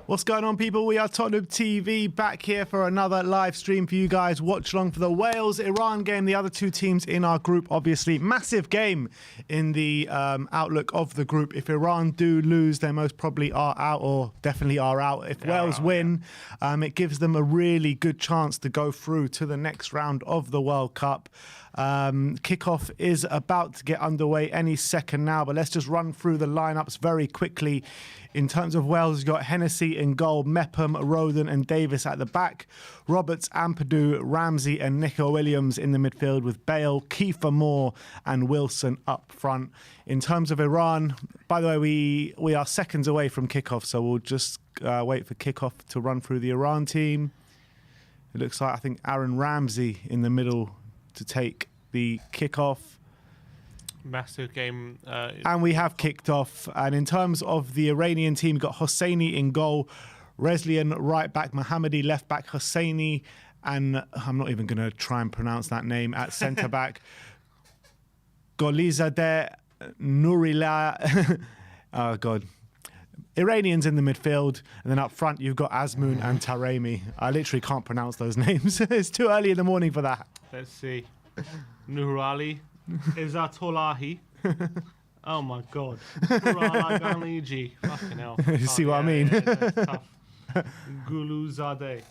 What's going on, people? We are Tottenham TV, back here for another live stream for you guys. Watch along for the Wales-Iran game. The other two teams in our group, obviously. Massive game in the outlook of the group. If Iran do lose, they most probably are out, or definitely are out. If Wales win, it gives them a really good chance to go through to the next round of the World Cup. Kickoff is about to get underway any second now, but let's just run through the lineups very quickly. In terms of Wales, you've got Hennessy in goal, Mepham, Rodon and Davis at the back, Roberts, Ampadu, Ramsey and Nico Williams in the midfield with Bale, Kiefer Moore and Wilson up front. In terms of Iran, by the way, we are seconds away from kickoff, so we'll just wait for kickoff to run through the Iran team. It looks like, I think, Aaron Ramsey in the middle to take the kickoff. Massive game. And we have kicked off. And in terms of the Iranian team, we've got Hosseini in goal, Reslian right back, Mohammadi left back, Hosseini, and I'm not even going to try and pronounce that name, at centre back, Golizadeh Nurillah. Oh, God. Iranians in the midfield, and then up front you've got Azmoun and Taremi. I literally can't pronounce those names. It's too early in the morning for that. Let's see. Nurali. Izzatullahi. Oh my God. Nuralaganiji. Fucking hell. You see what I mean? Yeah, that's tough. Guluzadeh.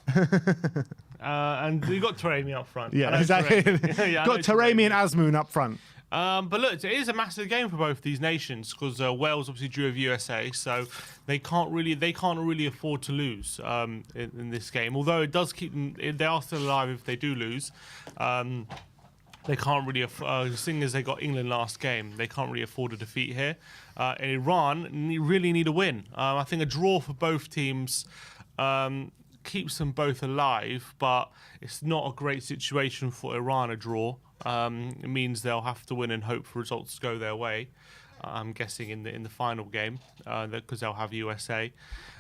And you got Taremi up front. Yeah, exactly. Got Taremi and Azmoun up front. But look, it is a massive game for both these nations because Wales obviously drew with USA, so they can't really afford to lose in this game. Although it does keep them, they are still alive if they do lose. They can't really, seeing as they got England last game, they can't really afford a defeat here. And Iran really need a win. I think a draw for both teams keeps them both alive, but it's not a great situation for Iran, a draw. It means they'll have to win and hope for results to go their way. I'm guessing in the final game because they'll have USA.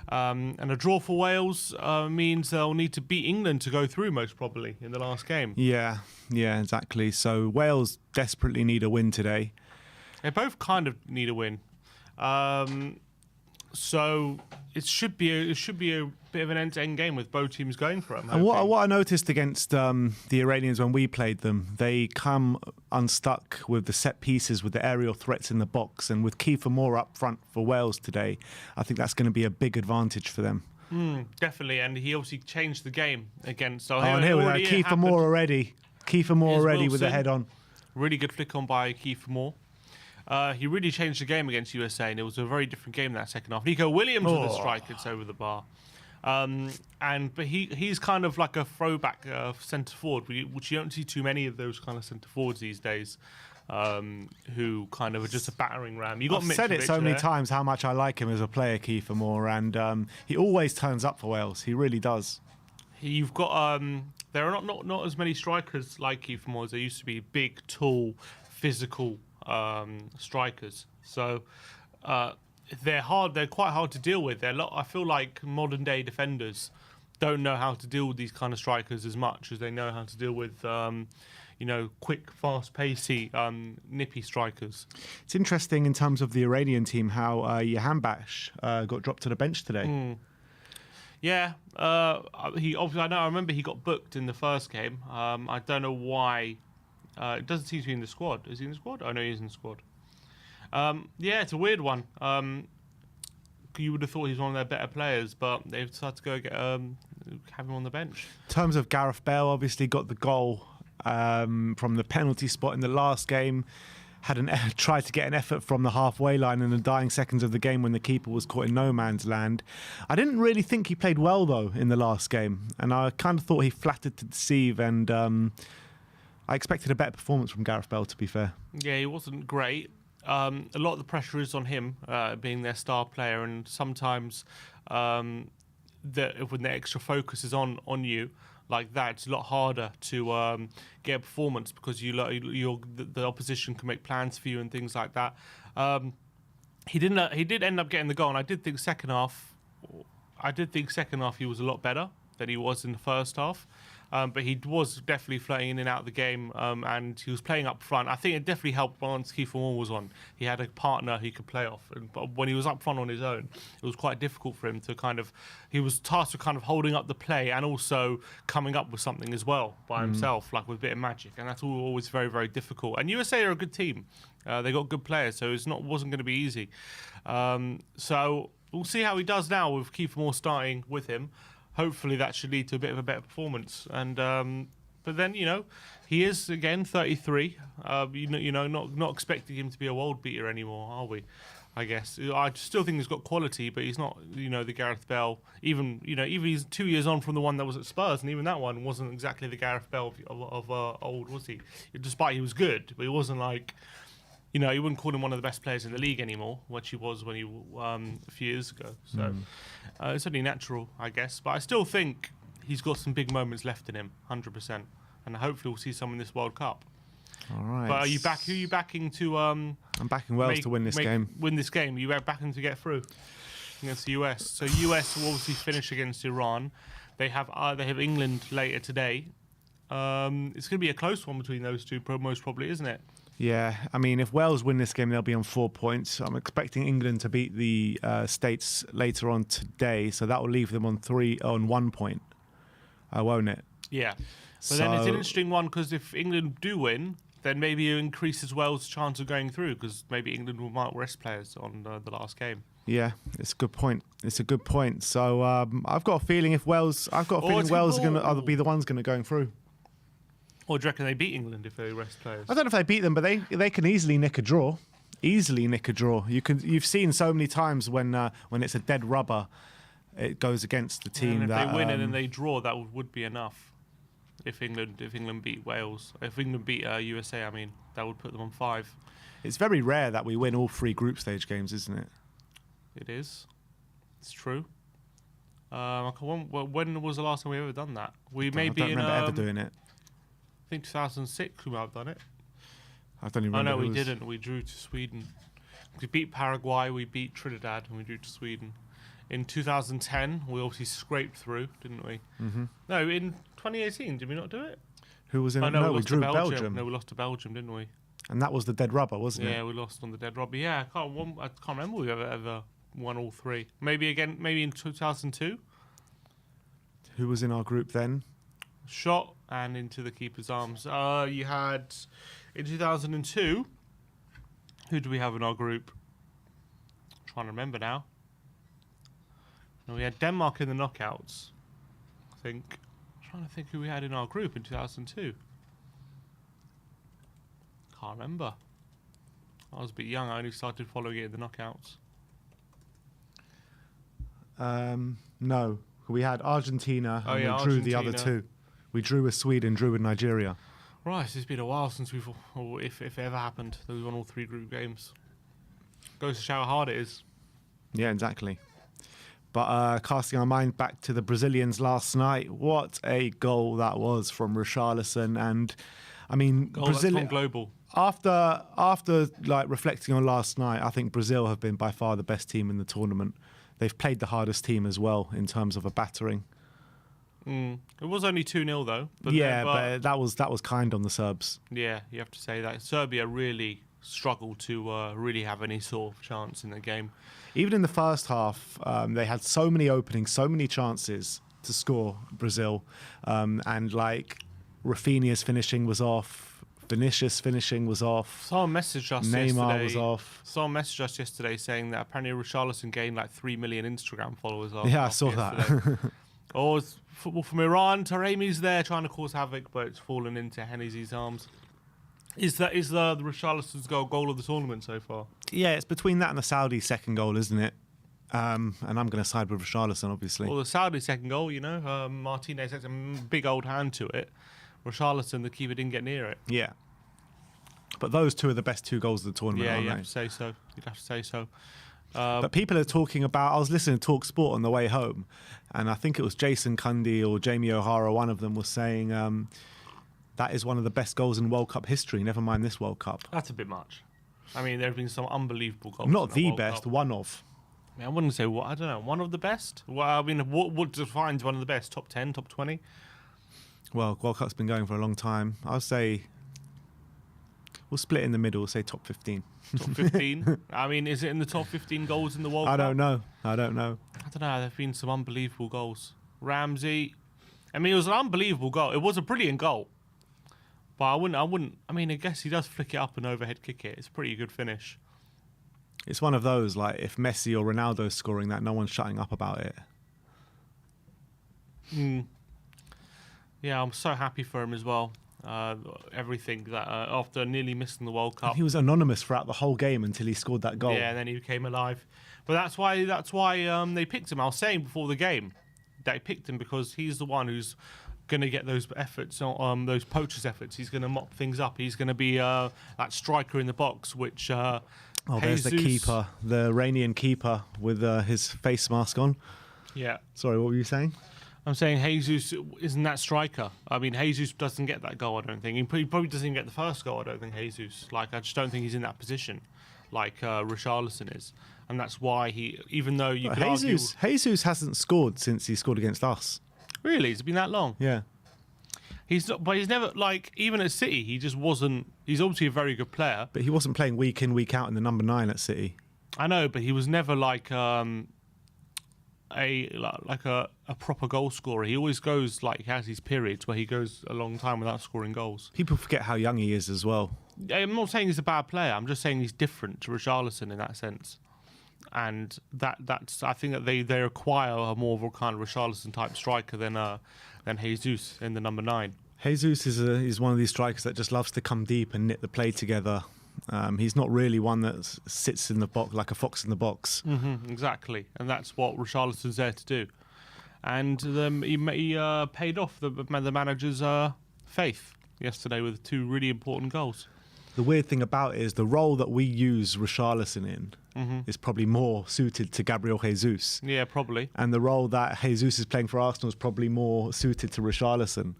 And a draw for Wales means they'll need to beat England to go through, most probably, in the last game. Yeah, exactly. So Wales desperately need a win today. They both kind of need a win. So it should be a bit of an end-to-end game with both teams going for it. And what I noticed against the Iranians when we played them, they come unstuck with the set pieces, with the aerial threats in the box, and with Kiefer Moore up front for Wales today, I think that's going to be a big advantage for them. Definitely, and he obviously changed the game against. So and here we go, Kiefer Moore already. Kiefer Moore already with the head on. Really good flick on by Kiefer Moore. He really changed the game against USA, and it was a very different game in that second half. Nico Williams with a strike, it's over the bar. But he's kind of like a throwback centre forward, which you don't see too many of those kind of centre forwards these days, who kind of are just a battering ram. I've said it so many times how much I like him as a player, Kiefer Moore, and he always turns up for Wales. He really does. You've got there are not as many strikers like Kiefer Moore as there used to be. Big, tall, physical strikers. So they're quite hard to deal with. I feel like modern day defenders don't know how to deal with these kind of strikers as much as they know how to deal with quick, fast pacey, nippy strikers. It's interesting in terms of the Iranian team how Jahanbakhsh got dropped to the bench today. Yeah, I remember he got booked in the first game. I don't know why. It doesn't seem to be in the squad. Is he in the squad? Oh, no, he's in the squad. Yeah, it's a weird one. You would have thought he's one of their better players, but they've decided to go have him on the bench. In terms of Gareth Bale, obviously got the goal from the penalty spot in the last game. Tried to get an effort from the halfway line in the dying seconds of the game when the keeper was caught in no man's land. I didn't really think he played well, though, in the last game. And I kind of thought he flattered to deceive, and I expected a better performance from Gareth Bale, to be fair. Yeah, he wasn't great. A lot of the pressure is on him, being their star player, and sometimes when the extra focus is on you like that, it's a lot harder to get a performance because the opposition can make plans for you and things like that. He did end up getting the goal, and I did think second half he was a lot better than he was in the first half. But he was definitely flirting in and out of the game, and he was playing up front. I think it definitely helped once Kiefer Moore was on. He had a partner he could play off. But when he was up front on his own, it was quite difficult for him to he was tasked with kind of holding up the play and also coming up with something as well by himself, like with a bit of magic. And that's always very, very difficult. And USA are a good team. They got good players, so wasn't going to be easy. So we'll see how he does now with Kiefer Moore starting with him. Hopefully that should lead to a bit of a better performance. And but then he is again 33. Not expecting him to be a world beater anymore, are we? I guess I still think he's got quality, but he's not the Gareth Bale. Even he's 2 years on from the one that was at Spurs, and even that one wasn't exactly the Gareth Bale of old, was he? Despite he was good, but he wasn't like. You wouldn't call him one of the best players in the league anymore, which he was when he a few years ago. So it's only natural, I guess. But I still think he's got some big moments left in him, 100%. And hopefully we'll see some in this World Cup. All right. But who are you backing to? I'm backing Wales to win this game. Win this game. You backing to get through against the US. So US will obviously finish against Iran. They have England later today. It's going to be a close one between those two, most probably, isn't it? Yeah, I mean, if Wales win this game, they'll be on 4 points. I'm expecting England to beat the States later on today, so that will leave them on 1 point, won't it? Yeah. But then it's an interesting one because if England do win, then maybe it increases Wales' chance of going through because maybe England might rest players on the last game. Yeah, it's a good point. It's a good point. So I've got a feeling Wales are going to be the ones going through. Or do you reckon they beat England if they rest players? I don't know if they beat them, but they can easily nick a draw. Easily nick a draw. You've seen so many times when it's a dead rubber, it goes against the team. And if they win and then they draw, that would be enough. If England beat Wales, if England beat USA, I mean, that would put them on 5. It's very rare that we win all 3 group stage games, isn't it? It is. It's true. When was the last time we ever done that? I don't remember ever doing it. I think 2006 we might have done it. I don't even remember. Oh no, we didn't. We drew to Sweden. We beat Paraguay, we beat Trinidad, and we drew to Sweden. In 2010, we obviously scraped through, didn't we? Mm-hmm. No, in 2018, did we not do it? Who was in it? No, we drew Belgium. No, we lost to Belgium, didn't we? And that was the dead rubber, wasn't it? Yeah, we lost on the dead rubber. Yeah, I can't remember we ever won all 3. Maybe in 2002. Who was in our group then? Shot and into the keeper's arms. You had in 2002. Who do we have in our group? I'm trying to remember now. No, we had Denmark in the knockouts. I think. I'm trying to think who we had in our group in 2002. Can't remember. I was a bit young. I only started following it in the knockouts. No, we had Argentina and we drew Argentina. The other 2. We drew with Sweden, drew with Nigeria. Right, it's been a while since if it ever happened, that we won all 3 group games. Goes to show how hard it is. Yeah, exactly. But casting our mind back to the Brazilians last night, what a goal that was from Richarlison. And I mean, Brazil global. After like reflecting on last night, I think Brazil have been by far the best team in the tournament. They've played the hardest team as well in terms of a battering. It was only 2-0 though. But that was kind on the Serbs. Yeah, you have to say that. Serbia really struggled to really have any sort of chance in the game. Even in the first half, they had so many openings, so many chances to score, Brazil. And like Rafinha's finishing was off. Vinicius' finishing was off. Someone messaged us Neymar was off. Someone messaged us yesterday saying that apparently Richarlison gained like 3 million Instagram followers. Yeah, I saw that. Oh, it's football from Iran. Taremi's there trying to cause havoc, but it's fallen into Hennessy's arms. Is the Richarlison's goal of the tournament so far? Yeah, it's between that and the Saudi second goal, isn't it? And I'm going to side with Richarlison, obviously. Well, the Saudi second goal, Martinez has a big old hand to it. Richarlison, the keeper, didn't get near it. Yeah. But those 2 are the best 2 goals of the tournament, aren't they? Yeah, you'd have to say so. But people are talking about, I was listening to Talk Sport on the way home, and I think it was Jason Cundy or Jamie O'Hara, one of them was saying that is one of the best goals in World Cup history, never mind this World Cup. That's a bit much. I mean, there have been some unbelievable goals. Not the best, Cup. One of. I mean, I wouldn't say, I don't know, one of the best? Well, I mean, what defines one of the best? Top 10, top 20? Well, World Cup's been going for a long time. I'll say we'll split in the middle. Say top 15. Top 15. I mean, is it in the top 15 goals in the World Cup? I don't know. I don't know. There've been some unbelievable goals. Ramsey. I mean, it was an unbelievable goal. It was a brilliant goal. But I wouldn't. I mean, I guess he does flick it up and overhead kick it. It's a pretty good finish. It's one of those, like, if Messi or Ronaldo's scoring that, no one's shutting up about it. Yeah, I'm so happy for him as well. Everything that after nearly missing the World Cup. And he was anonymous throughout the whole game until he scored that goal. Yeah, and then he became alive. But that's why they picked him. I was saying before the game that they picked him because he's the one who's going to get those efforts, those poachers' efforts. He's going to mop things up. He's going to be that striker in the box, which. There's the keeper, the Iranian keeper with his face mask on. Yeah. Sorry, what were you saying? I'm saying Jesus isn't that striker. I mean, Jesus doesn't get that goal, I don't think. He probably doesn't even get the first goal, I don't think, Jesus. Like, I just don't think he's in that position like Richarlison is. And that's why he, even though you could argue... Jesus hasn't scored since he scored against us. Really? It's been that long? Yeah. He's not, but he's never, like, even at City, he just wasn't... He's obviously a very good player. But he wasn't playing week in, week out in the number 9 at City. I know, but he was never like... a proper goal scorer. He always goes he has these periods where he goes a long time without scoring goals. People forget how young he is as well. I'm not saying he's a bad player. I'm just saying he's different to Richarlison in that sense. And that's I think that they acquire a more of a kind of Richarlison type striker than Jesus in the number 9. Jesus is one of these strikers that just loves to come deep and knit the play together. He's not really one that sits in the box like a fox in the box. Exactly, and that's what Richarlison's there to do. And he paid off the manager's faith yesterday with 2 really important goals. The weird thing about it is the role that we use Richarlison in is probably more suited to Gabriel Jesus. Yeah, probably. And the role that Jesus is playing for Arsenal is probably more suited to Richarlison.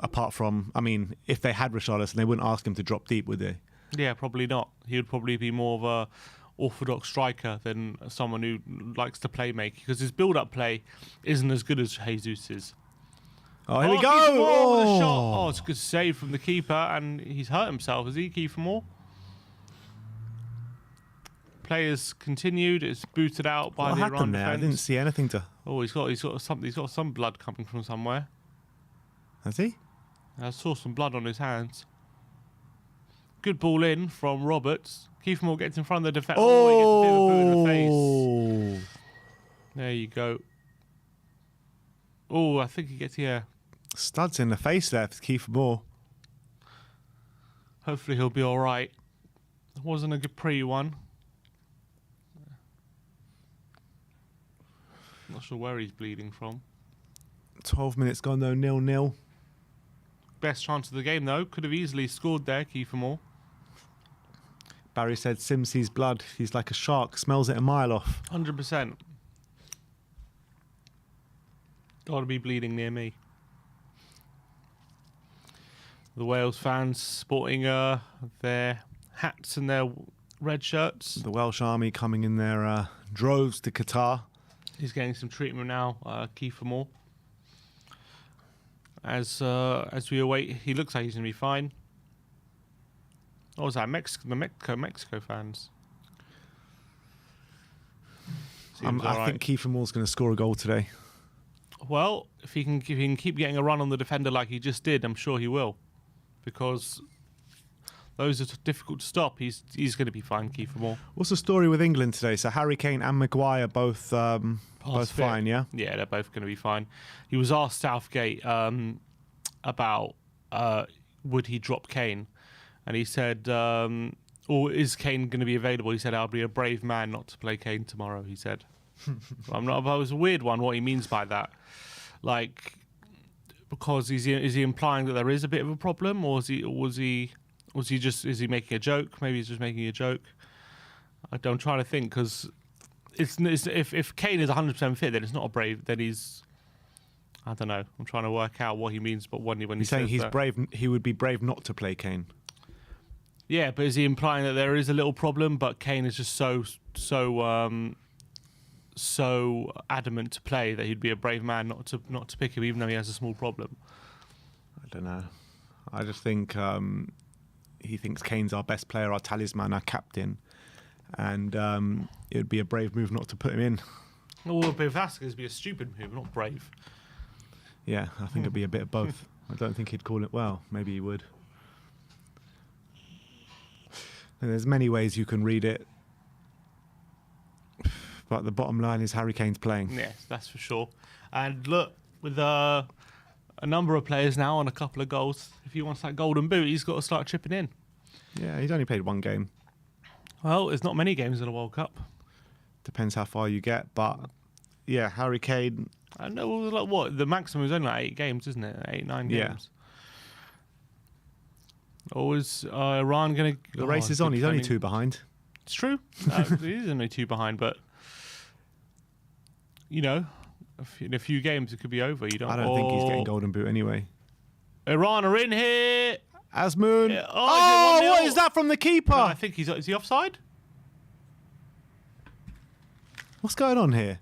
Apart from, I mean, if they had Richarlison, they wouldn't ask him to drop deep, would they? Yeah, probably not. He would probably be more of a orthodox striker than someone who likes to play make, because his build-up play isn't as good as Jesus's. Oh, here we go! With a shot. Oh, it's a good save from the keeper, and he's hurt himself. Is he, Kiefer Moore? Players continued. It's booted out by the Iran defense. I didn't see anything to. Oh, he's got some blood coming from somewhere. Has he? I saw some blood on his hands. Good ball in from Roberts. Kiefer Moore gets in front of the defence. Oh, he gets a bit of a boot in the face. There you go. Oh, I think he gets here. Studs in the face there for Kiefer Moore. Hopefully he'll be all right. It wasn't a good pretty one. Not sure where he's bleeding from. 12 minutes gone though, 0-0. Best chance of the game though. Could have easily scored there, Kiefer Moore. Barry said Sim sees blood. He's like a shark. Smells it a mile off. 100%. Got to be bleeding near me. The Wales fans sporting their hats and their red shirts. The Welsh army coming in their droves to Qatar. He's getting some treatment now, Kiefer Moore. As we await, he looks like he's going to be fine. What was that? The Mexico fans. I think Kiefer Moore's going to score a goal today. Well, if he can keep getting a run on the defender like he just did, I'm sure he will, because those are difficult to stop. He's going to be fine, Kiefer Moore. What's the story with England today? So Harry Kane and Maguire both fine, yeah? Yeah, they're both going to be fine. He was asked Southgate about would he drop Kane, and he said, or is Kane going to be available? He said, I'll be a brave man not to play Kane tomorrow, he said. I'm not. It was a weird one. What he means by that, like, because is he implying that there is a bit of a problem, or is he making a joke? Maybe he's just making a joke. I'm trying to think, because if Kane is 100% fit, then it's not a brave. Then he's, I don't know. I'm trying to work out what he means, but when he's saying he's that. brave, he would be brave not to play Kane. Yeah, but is he implying that there is a little problem, but Kane is just so adamant to play that he'd be a brave man not to pick him, even though he has a small problem? don't know. I just think he thinks Kane's our best player, our talisman, our captain, and it would be a brave move not to put him in. Well, if that's going to be a stupid move, not brave. Yeah, I think it'd be a bit of both. I don't think he'd call it well. Maybe he would. And there's many ways you can read it, but the bottom line is Harry Kane's playing. Yes, that's for sure. And look, with a number of players now on a couple of goals, if he wants that golden boot, he's got to start chipping in. Yeah, he's only played one game. Well, there's not many games in the World Cup. Depends how far you get, but yeah, Harry Kane. I know, like what? The maximum is only like 8 games, isn't it? 8, 9 games. Yeah. Or is Iran going to... The race is on. He's only 2 behind. It's true. He is only 2 behind, but, you know, in a few games it could be over. You don't. I don't think he's getting golden boot anyway. Iran are in here. Asmoon. Yeah. Oh, Is it 1-0? what is that from the keeper? No, I think is he offside? What's going on here?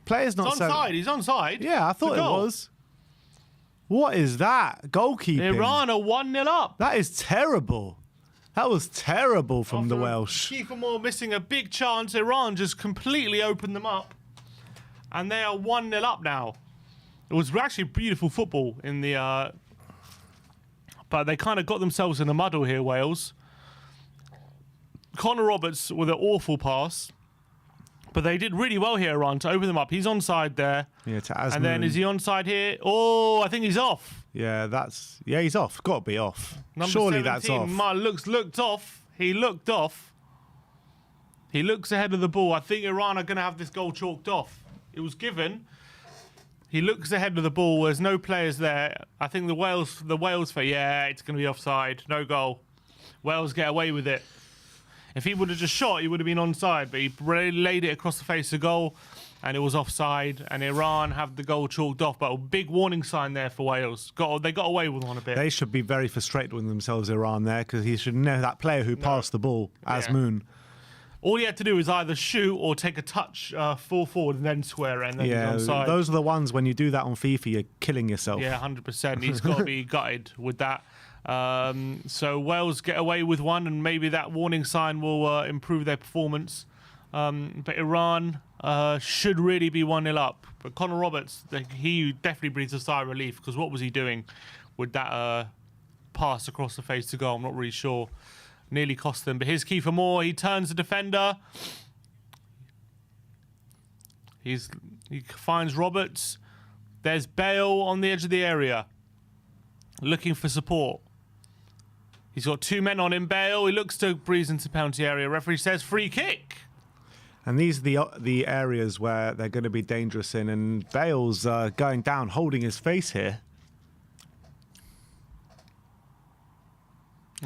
Player's not He's onside. He's onside. Yeah, I thought it was. What is that? Goalkeeping. Iran are 1-0 up. That is terrible. That was terrible from the Welsh. Keeper Moore missing a big chance. Iran just completely opened them up. And they are 1-0 up now. It was actually beautiful football in the... but they kind of got themselves in a muddle here, Wales. Connor Roberts with an awful pass. But they did really well here, Iran, to open them up. He's onside there. Yeah, to Asmoon. And then is he onside here? Oh, I think he's off. Yeah, he's off. Got to be off. Number Surely 17, that's off. Looked off. He looked off. He looks ahead of the ball. I think Iran are going to have this goal chalked off. It was given. He looks ahead of the ball. There's no players there. I think the Wales for it's going to be offside. No goal. Wales get away with it. If he would have just shot, he would have been onside, but he laid it across the face of goal, and it was offside, and Iran have the goal chalked off. But a big warning sign there for Wales. They got away with one a bit. They should be very frustrated with themselves, Iran, there, because he should know that player who passed the ball, Asmoon. All he had to do is either shoot or take a touch full forward and then square it, and then he's onside. Those are the ones, when you do that on FIFA, you're killing yourself. Yeah, 100%. He's got to be gutted with that. So Wales get away with one, and maybe that warning sign will improve their performance. But Iran should really be 1-0 up. But Connor Roberts, he definitely breathes a sigh of relief, because what was he doing with that pass across the face to goal? I'm not really sure. Nearly cost them. But here's Kiefer Moore. He turns the defender. He finds Roberts. There's Bale on the edge of the area, looking for support. He's got 2 men on him. Bale, he looks to breeze into penalty area. Referee says free kick. And these are the areas where they're going to be dangerous in. And Bale's going down, holding his face here.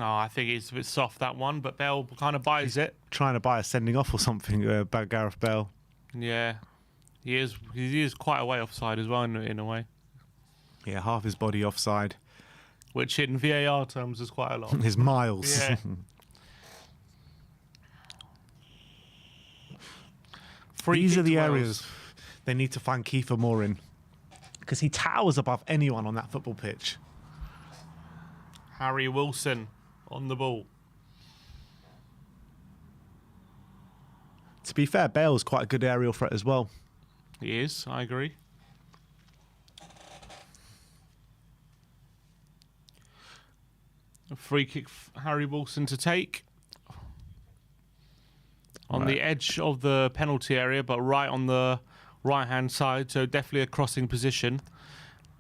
Oh, I think it's a bit soft, that one, but Bale kind of buys it. Trying to buy a sending off or something about Gareth Bale. Yeah, he is quite a way offside as well in a way. Yeah, half his body offside. Which in VAR terms is quite a lot. His miles. Yeah. These are the areas they need to find Kiefer Moore in, because he towers above anyone on that football pitch. Harry Wilson on the ball. To be fair, Bale's quite a good aerial threat as well. He is, I agree. A free kick for Harry Wilson to take. On the edge of the penalty area, but right on the right-hand side, so definitely a crossing position.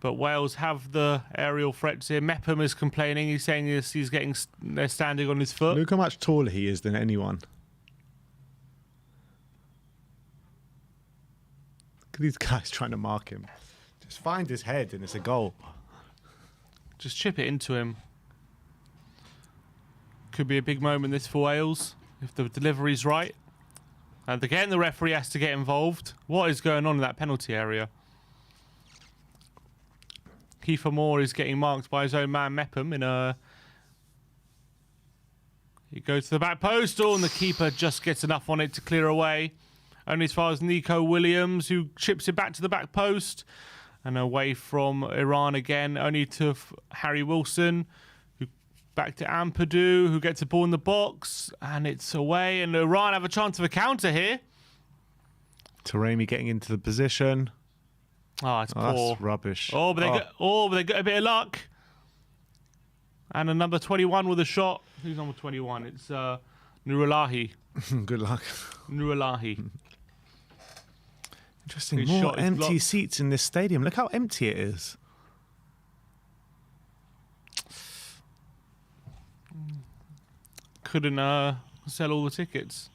But Wales have the aerial threats here. Mepham is complaining. He's saying they're standing on his foot. Look how much taller he is than anyone. Look at these guys trying to mark him. Just find his head and it's a goal. Just chip it into him. Could be a big moment this for Wales if the delivery's right. And again, the referee has to get involved. What is going on in that penalty area? Kiefer Moore is getting marked by his own man Mepham in a... He goes to the back post, and the keeper just gets enough on it to clear away. Only as far as Nico Williams, who chips it back to the back post. And away from Iran again, only to Harry Wilson, who back to Ampadu, who gets a ball in the box, and it's away. And Iran have a chance of a counter here. Taremi getting into the position. Oh, it's poor. That's rubbish. But they got a bit of luck. And a number 21 with a shot. Who's number 21? It's Nurulahi. Good luck. Nurulahi. Interesting. His More shot is empty blocked. seats in this stadium. Look how empty it is. Couldn't sell all the tickets.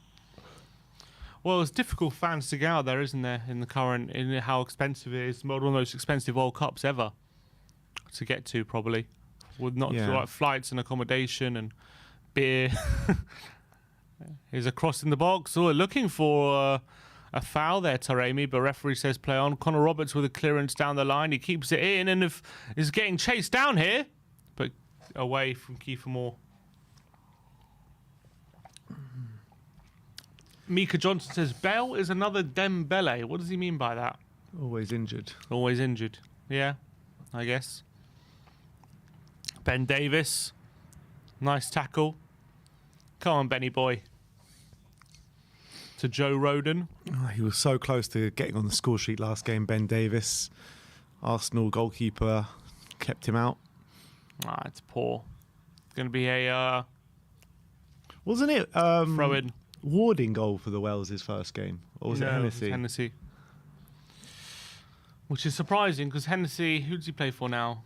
Well, it's difficult for fans to get out there, isn't there? In how expensive it is. One of the most expensive World Cups ever to get to, probably, with not like flights and accommodation and beer. Here's a cross in the box. Oh, looking for a foul there, Taremi, but referee says play on. Connor Roberts with a clearance down the line. He keeps it in, and is getting chased down here, but away from Kiefer Moore. Mika Johnson says Bale is another Dembele. What does he mean by that? Always injured. Always injured. Yeah, I guess. Ben Davis. Nice tackle. Come on, Benny boy. To Joe Rodon. Oh, he was so close to getting on the score sheet last game, Ben Davis. Arsenal goalkeeper kept him out. It's poor. It's going to be a Wasn't it throw-in. Warding goal for the Wales' first game? Or was it Hennessy? Hennessy. Which is surprising because Hennessy, who does he play for now?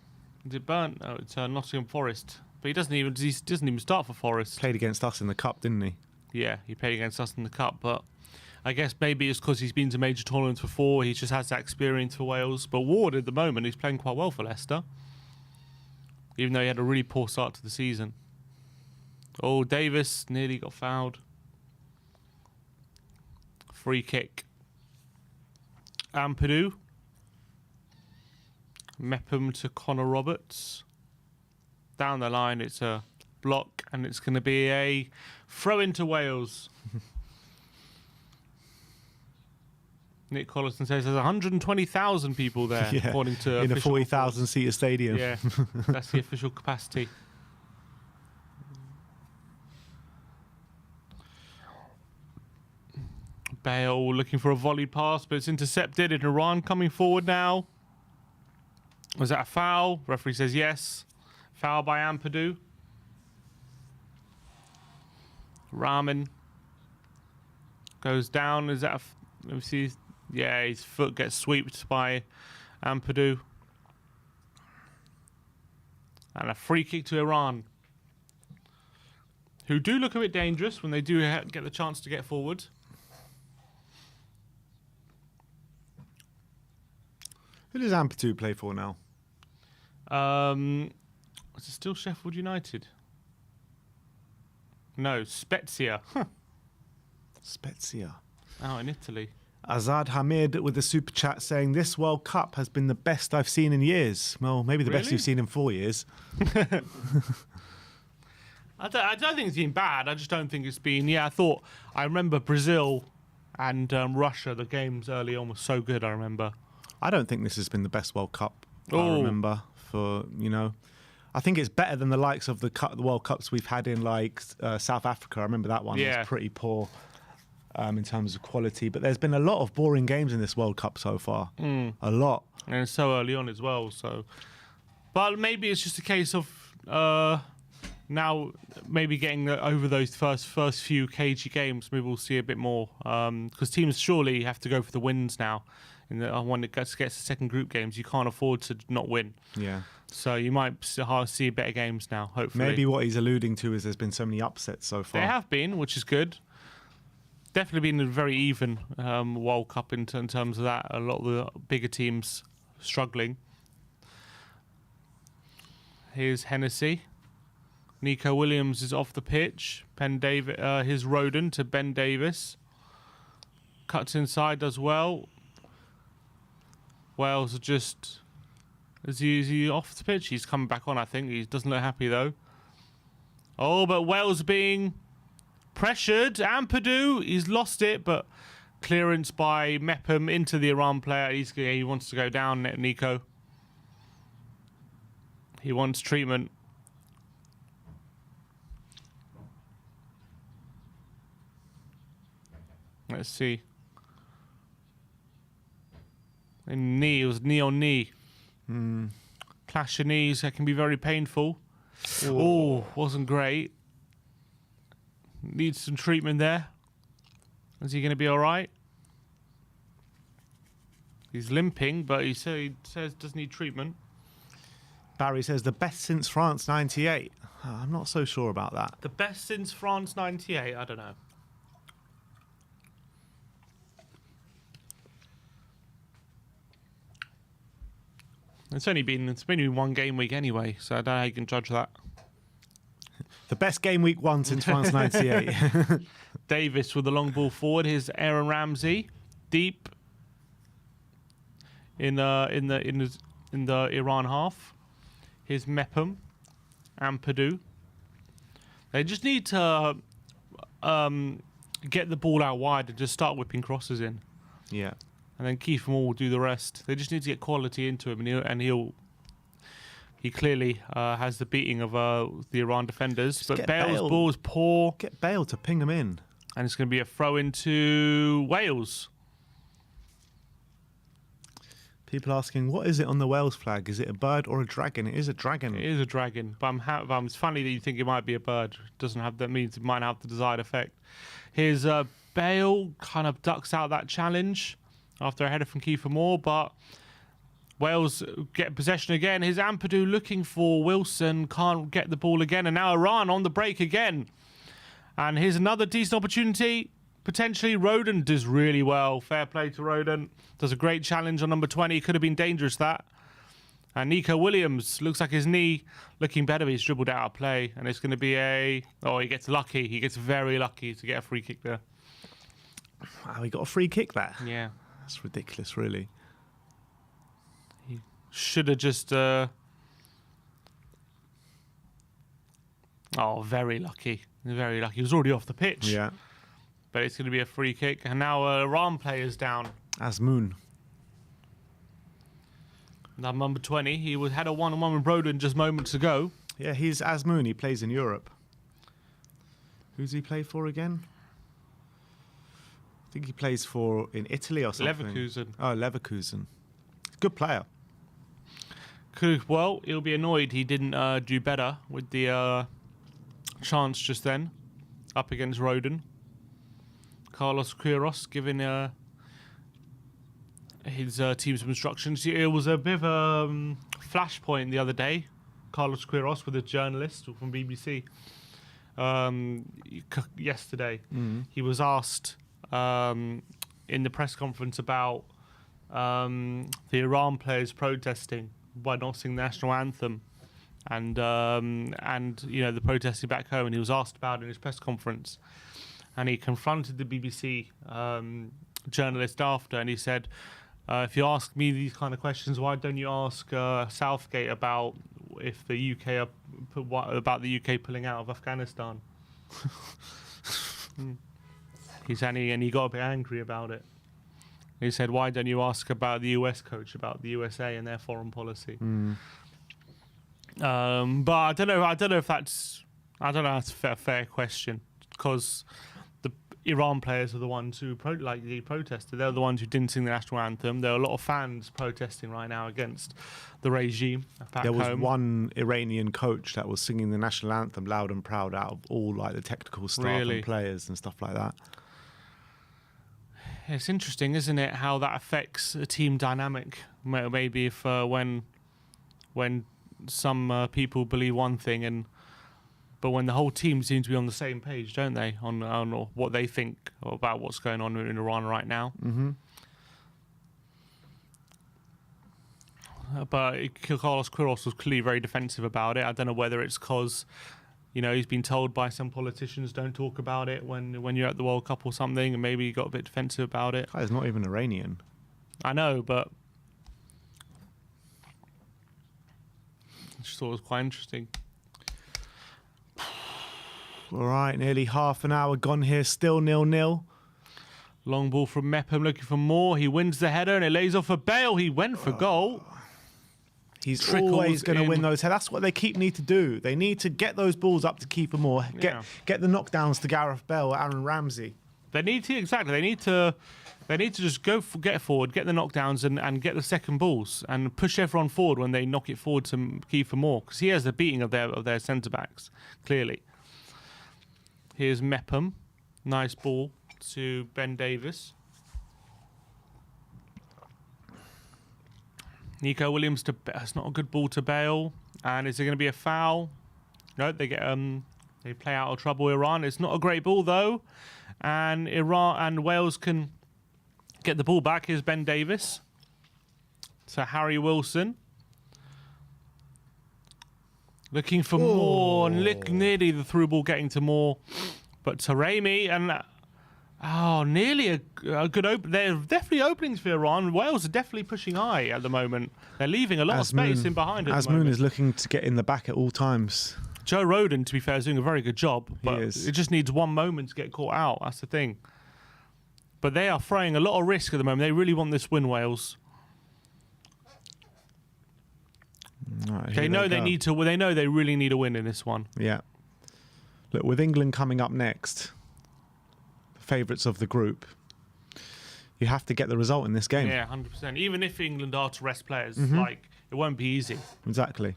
Is it Burnt? Oh, it's Nottingham Forest. But he doesn't even start for Forest. Played against us in the cup, didn't he? Yeah, he played against us in the cup, but I guess maybe it's because he's been to major tournaments before. He just has that experience for Wales. But Ward, at the moment, he's playing quite well for Leicester, even though he had a really poor start to the season. Oh, Davis nearly got fouled. Free kick. Ampadu. Mepham to Connor Roberts. Down the line, it's a block, and it's going to be a throw into Wales. Nick Collison says there's 120,000 people there, according to in a official 40,000-seater stadium. Yeah, that's the official capacity. Bale looking for a volley pass, but it's intercepted. And Iran coming forward now. Was that a foul? Referee says yes. Foul by Ampadu. Rahman goes down. Is that let me see. Yeah, his foot gets swept by Ampadu. And a free kick to Iran, who do look a bit dangerous when they do get the chance to get forward. Who does Ampadu play for now? Is it still Sheffield United? No, Spezia. Spezia. Oh, in Italy. Azad Hamid with the super chat saying this World Cup has been the best I've seen in years. Well, maybe the best you've seen in 4 years. I don't think it's been bad. I just don't think it's been. Yeah, I remember Brazil and Russia. The games early on were so good. I remember. I don't think this has been the best World Cup I remember. I think it's better than the likes of the World Cups we've had in South Africa. I remember that one was pretty poor in terms of quality. But there's been a lot of boring games in this World Cup so far. A lot. And it's so early on as well. So, but maybe it's just a case of now maybe getting over those first few cagey games. Maybe we'll see a bit more because teams surely have to go for the wins now. When it gets to second group games, you can't afford to not win. Yeah. So you might see better games now, hopefully. Maybe what he's alluding to is there's been so many upsets so far. There have been, which is good. Definitely been a very even World Cup in terms of that. A lot of the bigger teams struggling. Here's Hennessy. Nico Williams is off the pitch. Here's Rodon to Ben Davis. Cuts inside, does well. Wales are just... Is he off the pitch? He's coming back on, I think. He doesn't look happy, though. Oh, but Wales being pressured. Ampadu, he's lost it, but Clearance by Mepham into the Iran player. He wants to go down, Nico. He wants treatment. Let's see. And knee, it was knee on knee. Clash of knees, that can be very painful. Oh, wasn't great. Needs some treatment there. Is he going to be all right? He's limping, but he says does need treatment. Barry says the best since France '98. I'm not so sure about that. The best since France '98? I don't know. It's only been one game week anyway, so I don't know how you can judge that. The best game week one since France '98. Davis with the long ball forward. Here's Aaron Ramsey, deep in the Iran half. Here's Mepham and Purdue. They just need to get the ball out wide and just start whipping crosses in. Yeah. And then Kiefer Moore will do the rest. They just need to get quality into him, and he clearly has the beating of the Iran defenders. But Bale's ball is poor. Get Bale to ping him in. And it's going to be a throw into Wales. People asking, what is it on the Wales flag? Is it a bird or a dragon? It is a dragon. It is a dragon, but it's funny that you think it might be a bird. It doesn't have that means it might have the desired effect. Here's Bale kind of ducks out that challenge after a header from Kiefer Moore, but Wales get possession again. Here's Ampadu looking for Wilson, can't get the ball again, and now Iran on the break again. And here's another decent opportunity. Potentially, Rodent does really well. Fair play to Rodent. Does a great challenge on number 20. Could have been dangerous, that. And Nico Williams looks like his knee looking better. He's dribbled out of play. And it's going to be he gets lucky. He gets very lucky to get a free kick there. Wow, he got a free kick there. Yeah. That's ridiculous, really. He should have just... very lucky. Very lucky. He was already off the pitch. Yeah. But it's going to be a free kick. And now Iran player's down. Azmoun. Now number 20. He had a one-on-one with Broden just moments ago. Yeah, he's Azmoun. He plays in Europe. Who's he play for again? I think he plays in Italy or something. Leverkusen. Oh, Leverkusen. Good player. Well, he'll be annoyed he didn't do better with the chance just then up against Rodon. Carlos Queiroz giving his team some instructions. It was a bit of a flashpoint the other day. Carlos Queiroz with a journalist from BBC yesterday. He was asked in the press conference about the Iran players protesting by not singing the national anthem, and the protesting back home. And he was asked about it in his press conference, and he confronted the BBC journalist after, and he said, "If you ask me these kind of questions, why don't you ask Southgate about if the UK about the UK pulling out of Afghanistan?" He got a bit angry about it. He said, "Why don't you ask about the US coach about the USA and their foreign policy?" But I don't know if that's a fair question, because the Iran players are the ones who protested. They're the ones who didn't sing the national anthem. There are a lot of fans protesting right now against the regime back home. There was one Iranian coach that was singing the national anthem loud and proud out of all the technical staff and players and stuff like that. It's interesting, isn't it, how that affects a team dynamic? Maybe if when some people believe one thing, but when the whole team seems to be on the same page, don't they, on what they think about what's going on in Iran right now? But Carlos Queiroz was clearly very defensive about it. I don't know whether it's because he's been told by some politicians don't talk about it when you're at the World Cup or something, and maybe he got a bit defensive about it. He's not even Iranian. I know, but I just thought it was quite interesting. All right, nearly half an hour gone here, still 0-0. Long ball from Mepham looking for more. He wins the header and it lays off for Bale. He went for goal. He's Trickles always going to in. win those. That's what they need to do. They need to get those balls up to keeper more. Yeah. Get the knockdowns to Gareth Bale, Aaron Ramsey. They need to exactly. They need to just get forward, get the knockdowns, and get the second balls and push everyone forward when they knock it forward to Kiefer Moore, because he has the beating of their centre backs clearly. Here's Mepham, nice ball to Ben Davis. Nico Williams that's not a good ball to Bale, and is there going to be a foul? No, they play out of trouble. Iran. It's not a great ball though, and Wales can get the ball back. Here's Ben Davis. So Harry Wilson looking for more. Nearly the through ball getting to Moore, but Taremi and nearly a good open. There's definitely openings for Iran. Wales are definitely pushing high at the moment. They're leaving a lot of space in behind. Asmoon is looking to get in the back at all times. Joe Rodon, to be fair, is doing a very good job, but He is. it just needs one moment to get caught out. That's the thing. But they are throwing a lot of risk at the moment. They really want this win, Wales. Right, They know they need to. Well, they know they really need a win in this one. Yeah. Look, with England coming up next, the favourites of the group, you have to get the result in this game. Yeah, 100%. Even if England are to rest players, like it won't be easy. Exactly.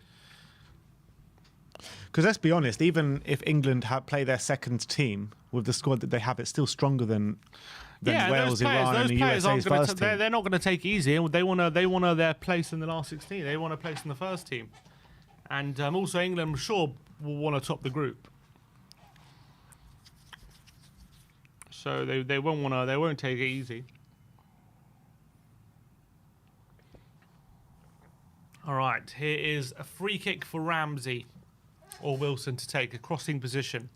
Because let's be honest, even if England play their second team with the squad that they have, it's still stronger than Wales, Iran, and the USA's first team. They're not going to take easy. They want their place in the last 16. They want a place in the first team, and also England, I'm sure, will want to top the group. So they won't take it easy. All right, here is a free kick for Ramsey or Wilson to take a crossing position.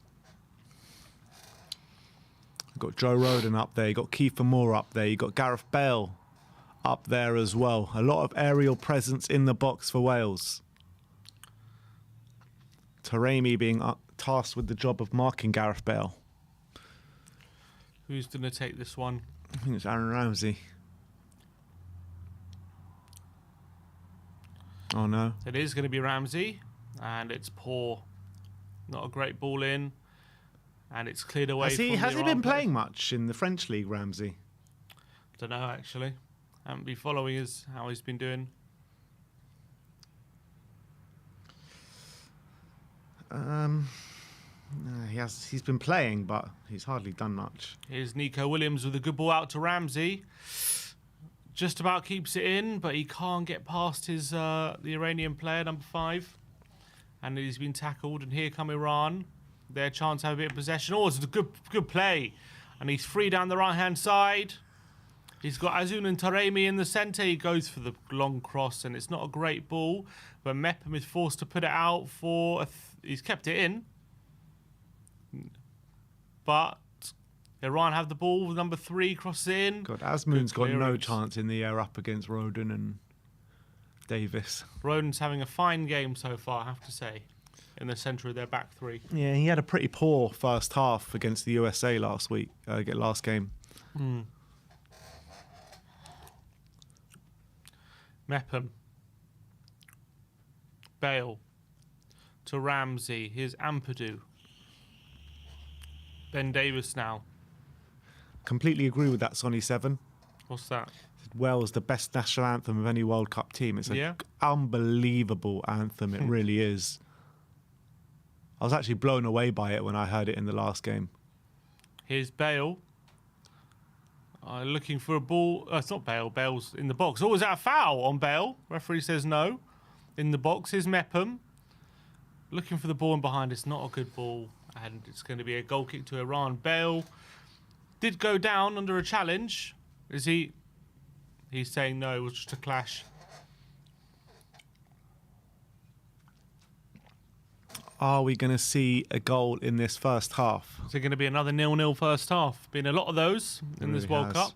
You've got Joe Rodon up there. You've got Kiefer Moore up there. You've got Gareth Bale up there as well. A lot of aerial presence in the box for Wales. Taremi being tasked with the job of marking Gareth Bale. Who's going to take this one? I think it's Aaron Ramsey. Oh, no. It is going to be Ramsey, and it's poor. Not a great ball in, and it's cleared away. Has he been playing much in the French league, Ramsey? Don't know, actually. Haven't been following how he's been doing. No, he's been playing, but he's hardly done much. Here's Nico Williams with a good ball out to Ramsey. Just about keeps it in, but he can't get past the Iranian player, number 5. And he's been tackled. And here come Iran. Their chance to have a bit of possession. Oh, it's a good play. And he's free down the right-hand side. He's got Azun and Taremi in the centre. He goes for the long cross, and it's not a great ball. But Mepham is forced to put it out for... he's kept it in. But... Iran have the ball with number 3, crosses in. God, Asmoon's got no chance in the air up against Rodon and Davis. Rodon's having a fine game so far, I have to say, in the centre of their back 3. Yeah, he had a pretty poor first half against the USA last game. Mepham. Bale. To Ramsey. Here's Ampadu. Ben Davis now. Completely agree with that, Sonny 7. What's that? Wales, the best national anthem of any World Cup team. It's an unbelievable anthem. It really is. I was actually blown away by it when I heard it in the last game. Here's Bale. Looking for a ball. It's not Bale. Bale's in the box. Oh, is that a foul on Bale? Referee says no. In the box. Here's Mepham. Looking for the ball in behind. It's not a good ball. And it's going to be a goal kick to Iran. Bale did go down under a challenge. Is he? He's saying no, it was just a clash. Are we going to see a goal in this first half? Is it going to be another 0-0 first half? Been a lot of those in this World Cup.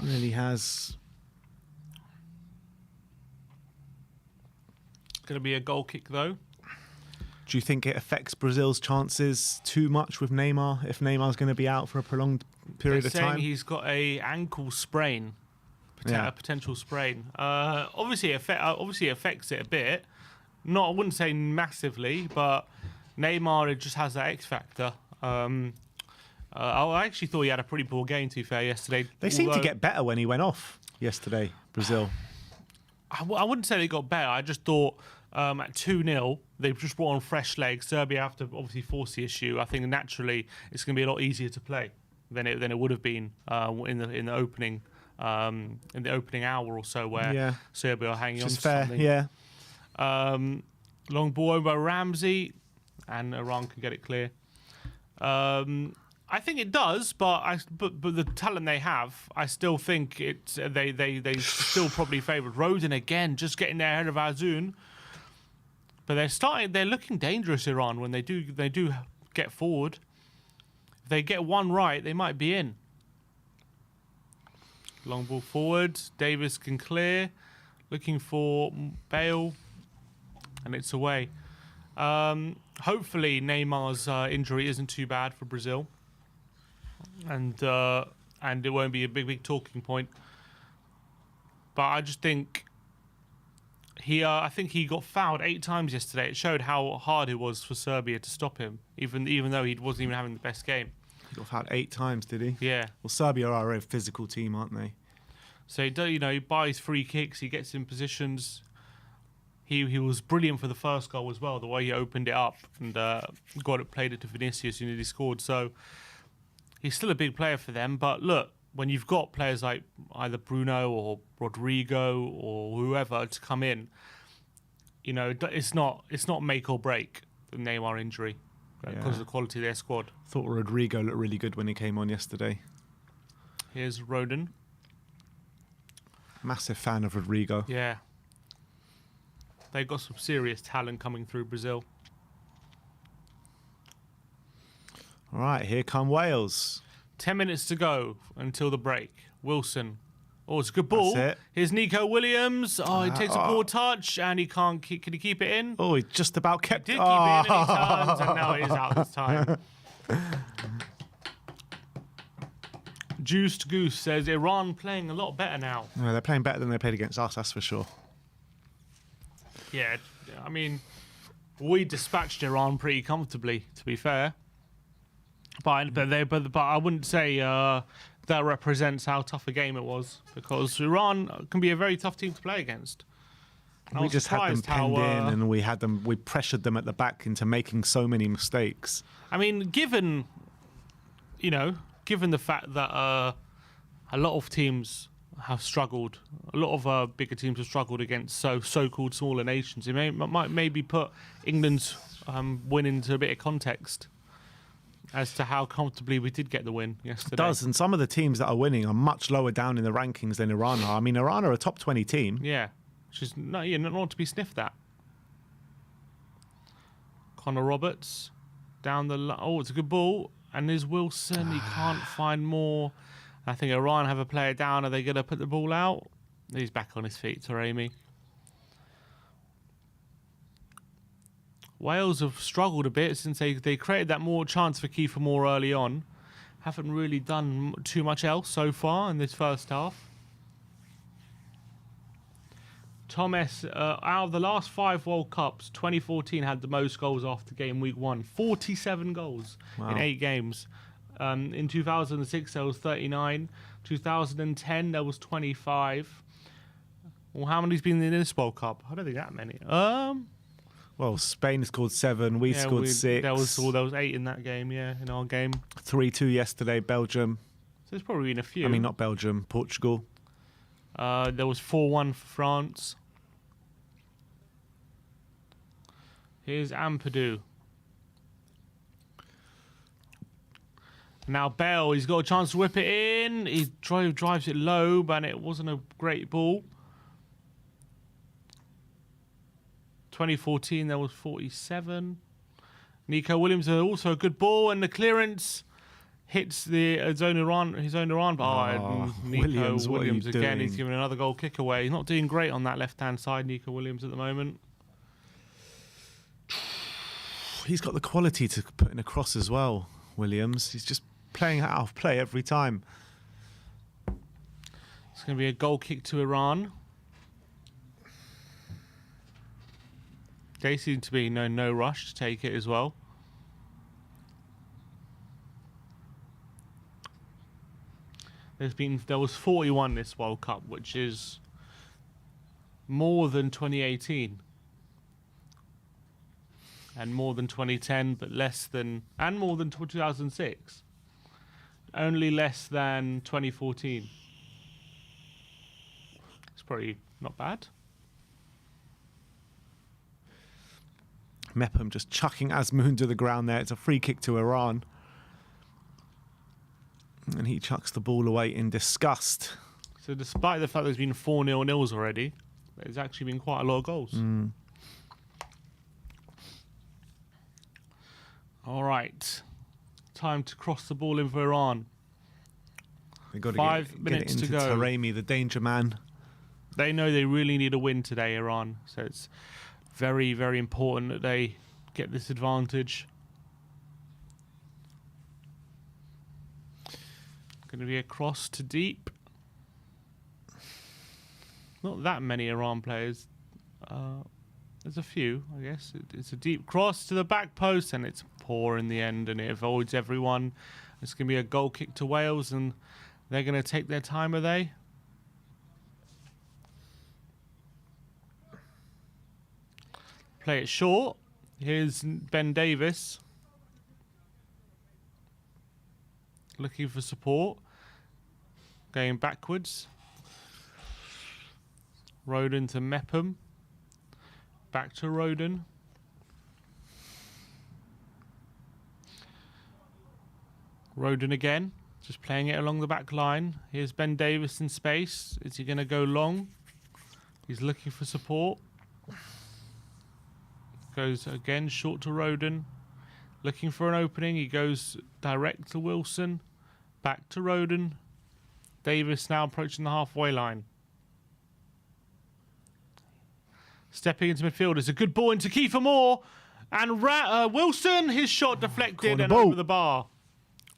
Really has. Going to be a goal kick though. Do you think it affects Brazil's chances too much with Neymar if Neymar's going to be out for a prolonged period of time? He's got a ankle sprain, a potential sprain. Obviously, it affects it a bit. I wouldn't say massively, but Neymar just has that X factor. I actually thought he had a pretty poor game, to be fair, yesterday. They seemed to get better when he went off yesterday, Brazil. I wouldn't say they got better. I just thought at 2-0, they've just brought on fresh legs. Serbia have to obviously force the issue. I think naturally it's going to be a lot easier to play than it would have been in the opening hour or so, where Serbia are hanging on to something. Yeah. Long ball over by Ramsey, and Iran can get it clear. I think it does, but the talent they have, I still think they still probably favoured. Rodin again, just getting there ahead of Azun. But they're looking dangerous, Iran, when they do get forward. If they get one right, they might be in. Long ball forward, Davis can clear, looking for Bale, and it's away. Hopefully Neymar's injury isn't too bad for Brazil. And it won't be a big talking point. But I just think I think he got fouled 8 times yesterday. It showed how hard it was for Serbia to stop him, even though he wasn't even having the best game. He got fouled 8 times, did he? Yeah. Well, Serbia are a physical team, aren't they? So he buys free kicks, he gets in positions. He was brilliant for the first goal as well, the way he opened it up and played it to Vinicius, and he scored. So he's still a big player for them. But look, when you've got players like either Bruno or Rodrigo or whoever to come in, it's not make or break the Neymar injury because of the quality of their squad. Thought Rodrigo looked really good when he came on yesterday. Here's Rodin. Massive fan of Rodrigo. Yeah. They've got some serious talent coming through Brazil. All right, here come Wales. 10 minutes to go until the break. Wilson. Oh, it's a good ball. That's it. Here's Nico Williams. Oh, he takes a poor touch and he can't. Can he keep it in? Oh, he just about kept He did keep it in and he turns, and now it is out this time. Juiced Goose says Iran playing a lot better now. No, they're playing better than they played against us, that's for sure. Yeah, I mean, we dispatched Iran pretty comfortably, to be fair. But I wouldn't say that represents how tough a game it was, because Iran can be a very tough team to play against. We just had them penned in, and we pressured them at the back into making so many mistakes. I mean, given the fact that a lot of teams have struggled, a lot of bigger teams have struggled against so-called smaller nations, it might maybe put England's win into a bit of context as to how comfortably we did get the win yesterday. It does, and some of the teams that are winning are much lower down in the rankings than Iran are. I mean, Iran are a top 20 team. Yeah, which is not to be sniffed at. Connor Roberts down the it's a good ball, and there's Wilson. He can't find more. I think Iran have a player down. Are they going to put the ball out? He's back on his feet, Taremi. Wales have struggled a bit since they created that more chance for Kiefer Moore early on. Haven't really done too much else so far in this first half. Thomas, out of the last 5 World Cups, 2014 had the most goals after game week 1. 47 goals in 8 games. In 2006, there was 39. 2010, there was 25. Well, how many's been in this World Cup? I don't think that many. Well, Spain scored 7. We scored 6. There was 8 in that game. Yeah, in our game. 3-2 yesterday. Belgium. So there's probably been a few. I mean, not Belgium. Portugal. There was 4-1 for France. Here's Ampadu. Now Bale, he's got a chance to whip it in. He drives it low, but it wasn't a great ball. 2014, there was 47. Nico Williams also a good ball, and the clearance hits his own Iran. But Nico Williams again. He's giving another goal kick away. He's not doing great on that left-hand side, Nico Williams, at the moment. He's got the quality to put in a cross as well, Williams. He's just playing out of play every time. It's going to be a goal kick to Iran. They seem to be no rush to take it as well. There was 41 this World Cup, which is more than 2018. And more than 2010, but less than, and more than 2006. Only less than 2014. It's probably not bad. Mepham just chucking Azmoun to the ground there. It's a free kick to Iran. And he chucks the ball away in disgust. So despite the fact there's been 4-0 nils already, there's actually been quite a lot of goals. All right. Time to cross the ball in for Iran. We've got to 5 minutes get it into to go. Taremi, the danger man. They know they really need a win today, Iran. So it's very, very important that they get this advantage. Going to be a cross to deep. Not that many Iran players. There's a few, I guess. It's a deep cross to the back post, and it's poor in the end, and it avoids everyone. It's going to be a goal kick to Wales, and they're going to take their time, are they? Play it short. Here's Ben Davis. Looking for support. Going backwards. Roden to Mepham. Back to Roden. Roden again. Just playing it along the back line. Here's Ben Davis in space. Is he going to go long? He's looking for support. Goes again short to Roden. Looking for an opening. He goes direct to Wilson. Back to Roden. Davis now approaching the halfway line. Stepping into midfield. It's a good ball into Kiefer Moore. And Wilson, his shot deflected Corner and ball. over the bar.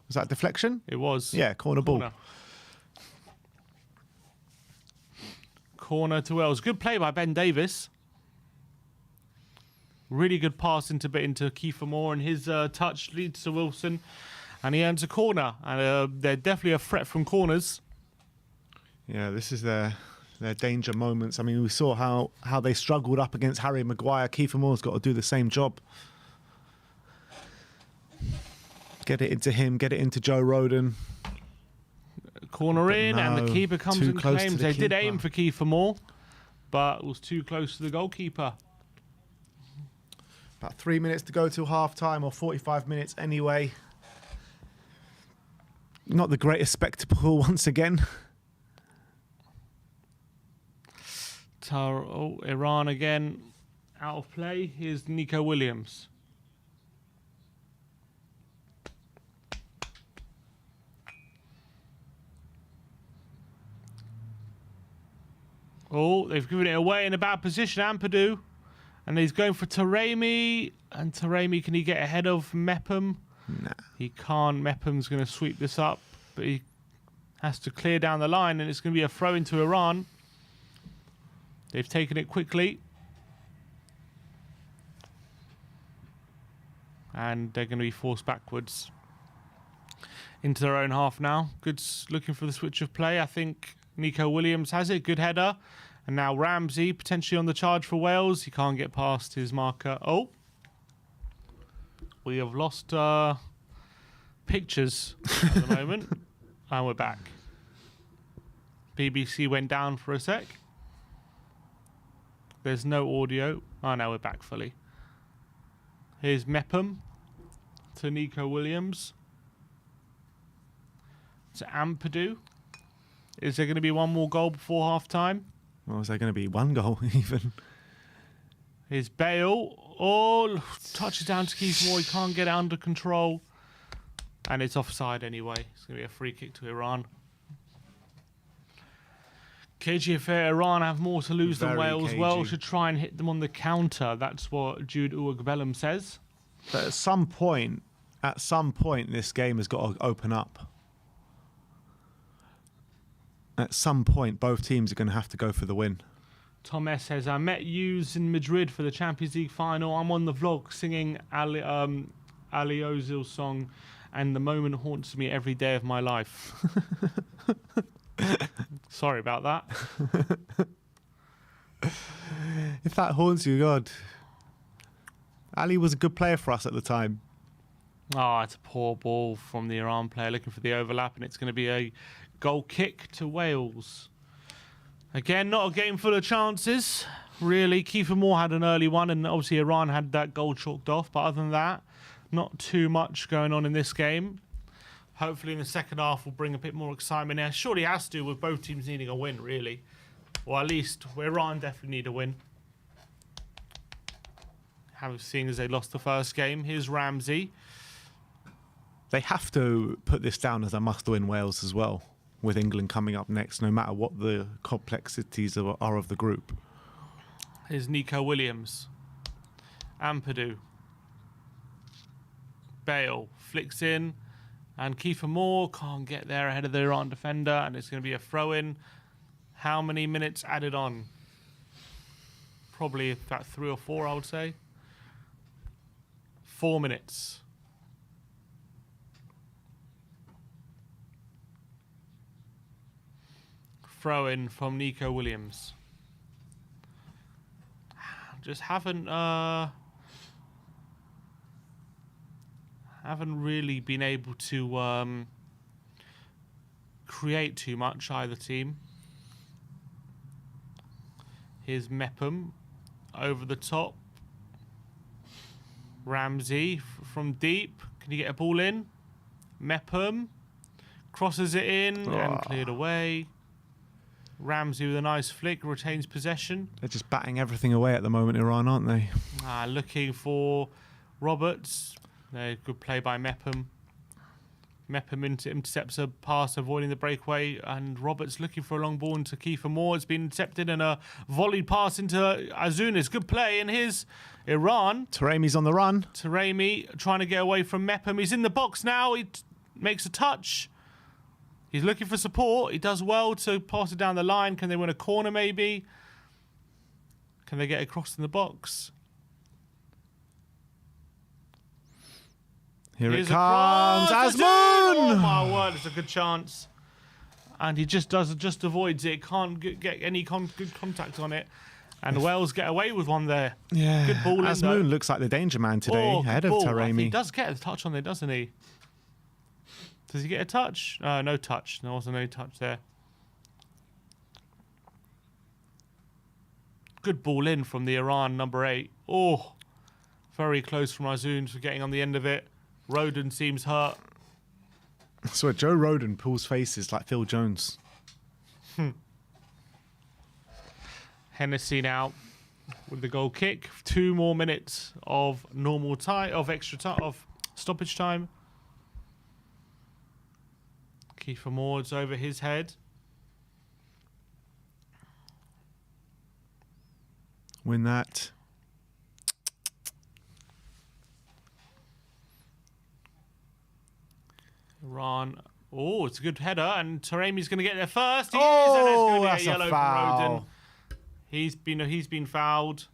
Was that deflection? It was. Yeah, corner ball. Corner to Wales. Good play by Ben Davis. Really good pass into Kiefer Moore, and his touch leads to Wilson, and he earns a corner. And they're definitely a threat from corners. Yeah, this is their danger moments. I mean, we saw how they struggled up against Harry Maguire. Kiefer Moore's got to do the same job. Get it into him, get it into Joe Roden. Corner But in, and the no, keeper comes too and close to claims. the They did keeper. aim for Kiefer Moore, but it was too close to the goalkeeper. About 3 minutes to go till half time, or 45 minutes anyway. Not the greatest spectacle once again. Iran again out of play. Here's Nico Williams. Oh, they've given it away in a bad position, Ampadu. And he's going for Taremi. And Taremi, can he get ahead of Mepham? Nah. He can't. Mepham's going to sweep this up. But he has to clear down the line. And it's going to be a throw into Iran. They've taken it quickly. And they're going to be forced backwards into their own half now. Good, looking for the switch of play. I think Nico Williams has it. Good header. And now Ramsey potentially on the charge for Wales. He can't get past his marker. Oh. We have lost pictures at the moment. And we're back. BBC went down for a sec. There's no audio. Oh, now we're back fully. Here's Mepham to Nico Williams. To Ampadu. Is there going to be one more goal before half-time? Well, is there going to be one goal even? Here's Bale. Oh, touches down to Keith Moore. He can't get it under control. And it's offside anyway. It's going to be a free kick to Iran. KGF Iran have more to lose than Very Wales. cagey. Wales should try and hit them on the counter. That's what Jude Uwagbelam says. But at some point, this game has got to open up. At some point, both teams are going to have to go for the win. Tom S says, I met yous in Madrid for the Champions League final. I'm on the vlog singing Ali Ozil's song, and the moment haunts me every day of my life. Sorry about that. If that haunts you, God. Ali was a good player for us at the time. Oh, it's a poor ball from the Iran player looking for the overlap, and it's going to be a goal kick to Wales. Again, not a game full of chances, really. Kiefer Moore had an early one, and obviously Iran had that goal chalked off. But other than that, not too much going on in this game. Hopefully in the second half we'll bring a bit more excitement there. Surely has to, with both teams needing a win, really. Or at least Iran definitely need a win. Having seen as they lost the first game. Here's Ramsey. They have to put this down as a must-win Wales as well, with England coming up next, no matter what the complexities are of the group. Here's Nico Williams. Ampadu. Bale flicks in. And Kiefer Moore can't get there ahead of the Iran defender. And it's going to be a throw-in. How many minutes added on? Probably about 3 or 4, I would say. 4 minutes. Throw in from Nico Williams. Just haven't really been able to create too much, either team. Here's Mepham over the top. Ramsey from deep. Can he get a ball in? Mepham crosses it in and cleared away. Ramsey with a nice flick, retains possession. They're just batting everything away at the moment, Iran, aren't they? Looking for Roberts. Good play by Mepham. Mepham intercepts a pass, avoiding the breakaway, and Roberts looking for a long ball into Kiefer Moore. It's been intercepted, and a volleyed pass into Azunas. Good play, and here's Iran. Taremi's on the run. Taremi trying to get away from Mepham. He's in the box now. He makes a touch. He's looking for support. He does well to pass it down the line. Can they win a corner, maybe? Can they get across in the box? Here it comes. Azmoun! Oh, my word. It's a good chance. And he just avoids it. Can't get any good contact on it. And Wales get away with one there. Yeah. Good ball. Azmoun looks like the danger man today, ahead of Taremi. He does get a touch on there, doesn't he? Does he get a touch? No touch. There wasn't any touch there. Good ball in from the Iran number 8. Oh, very close from Azoun for getting on the end of it. Roden seems hurt. So Joe Roden pulls faces like Phil Jones. Hennessy now with the goal kick. 2 more minutes of normal time, of extra time, of stoppage time. Kiefer Moore's over his head. Win that. Iran. Oh, it's a good header, and Taremi's going to get there first. That's a yellow a foul. from Roden. He's been fouled.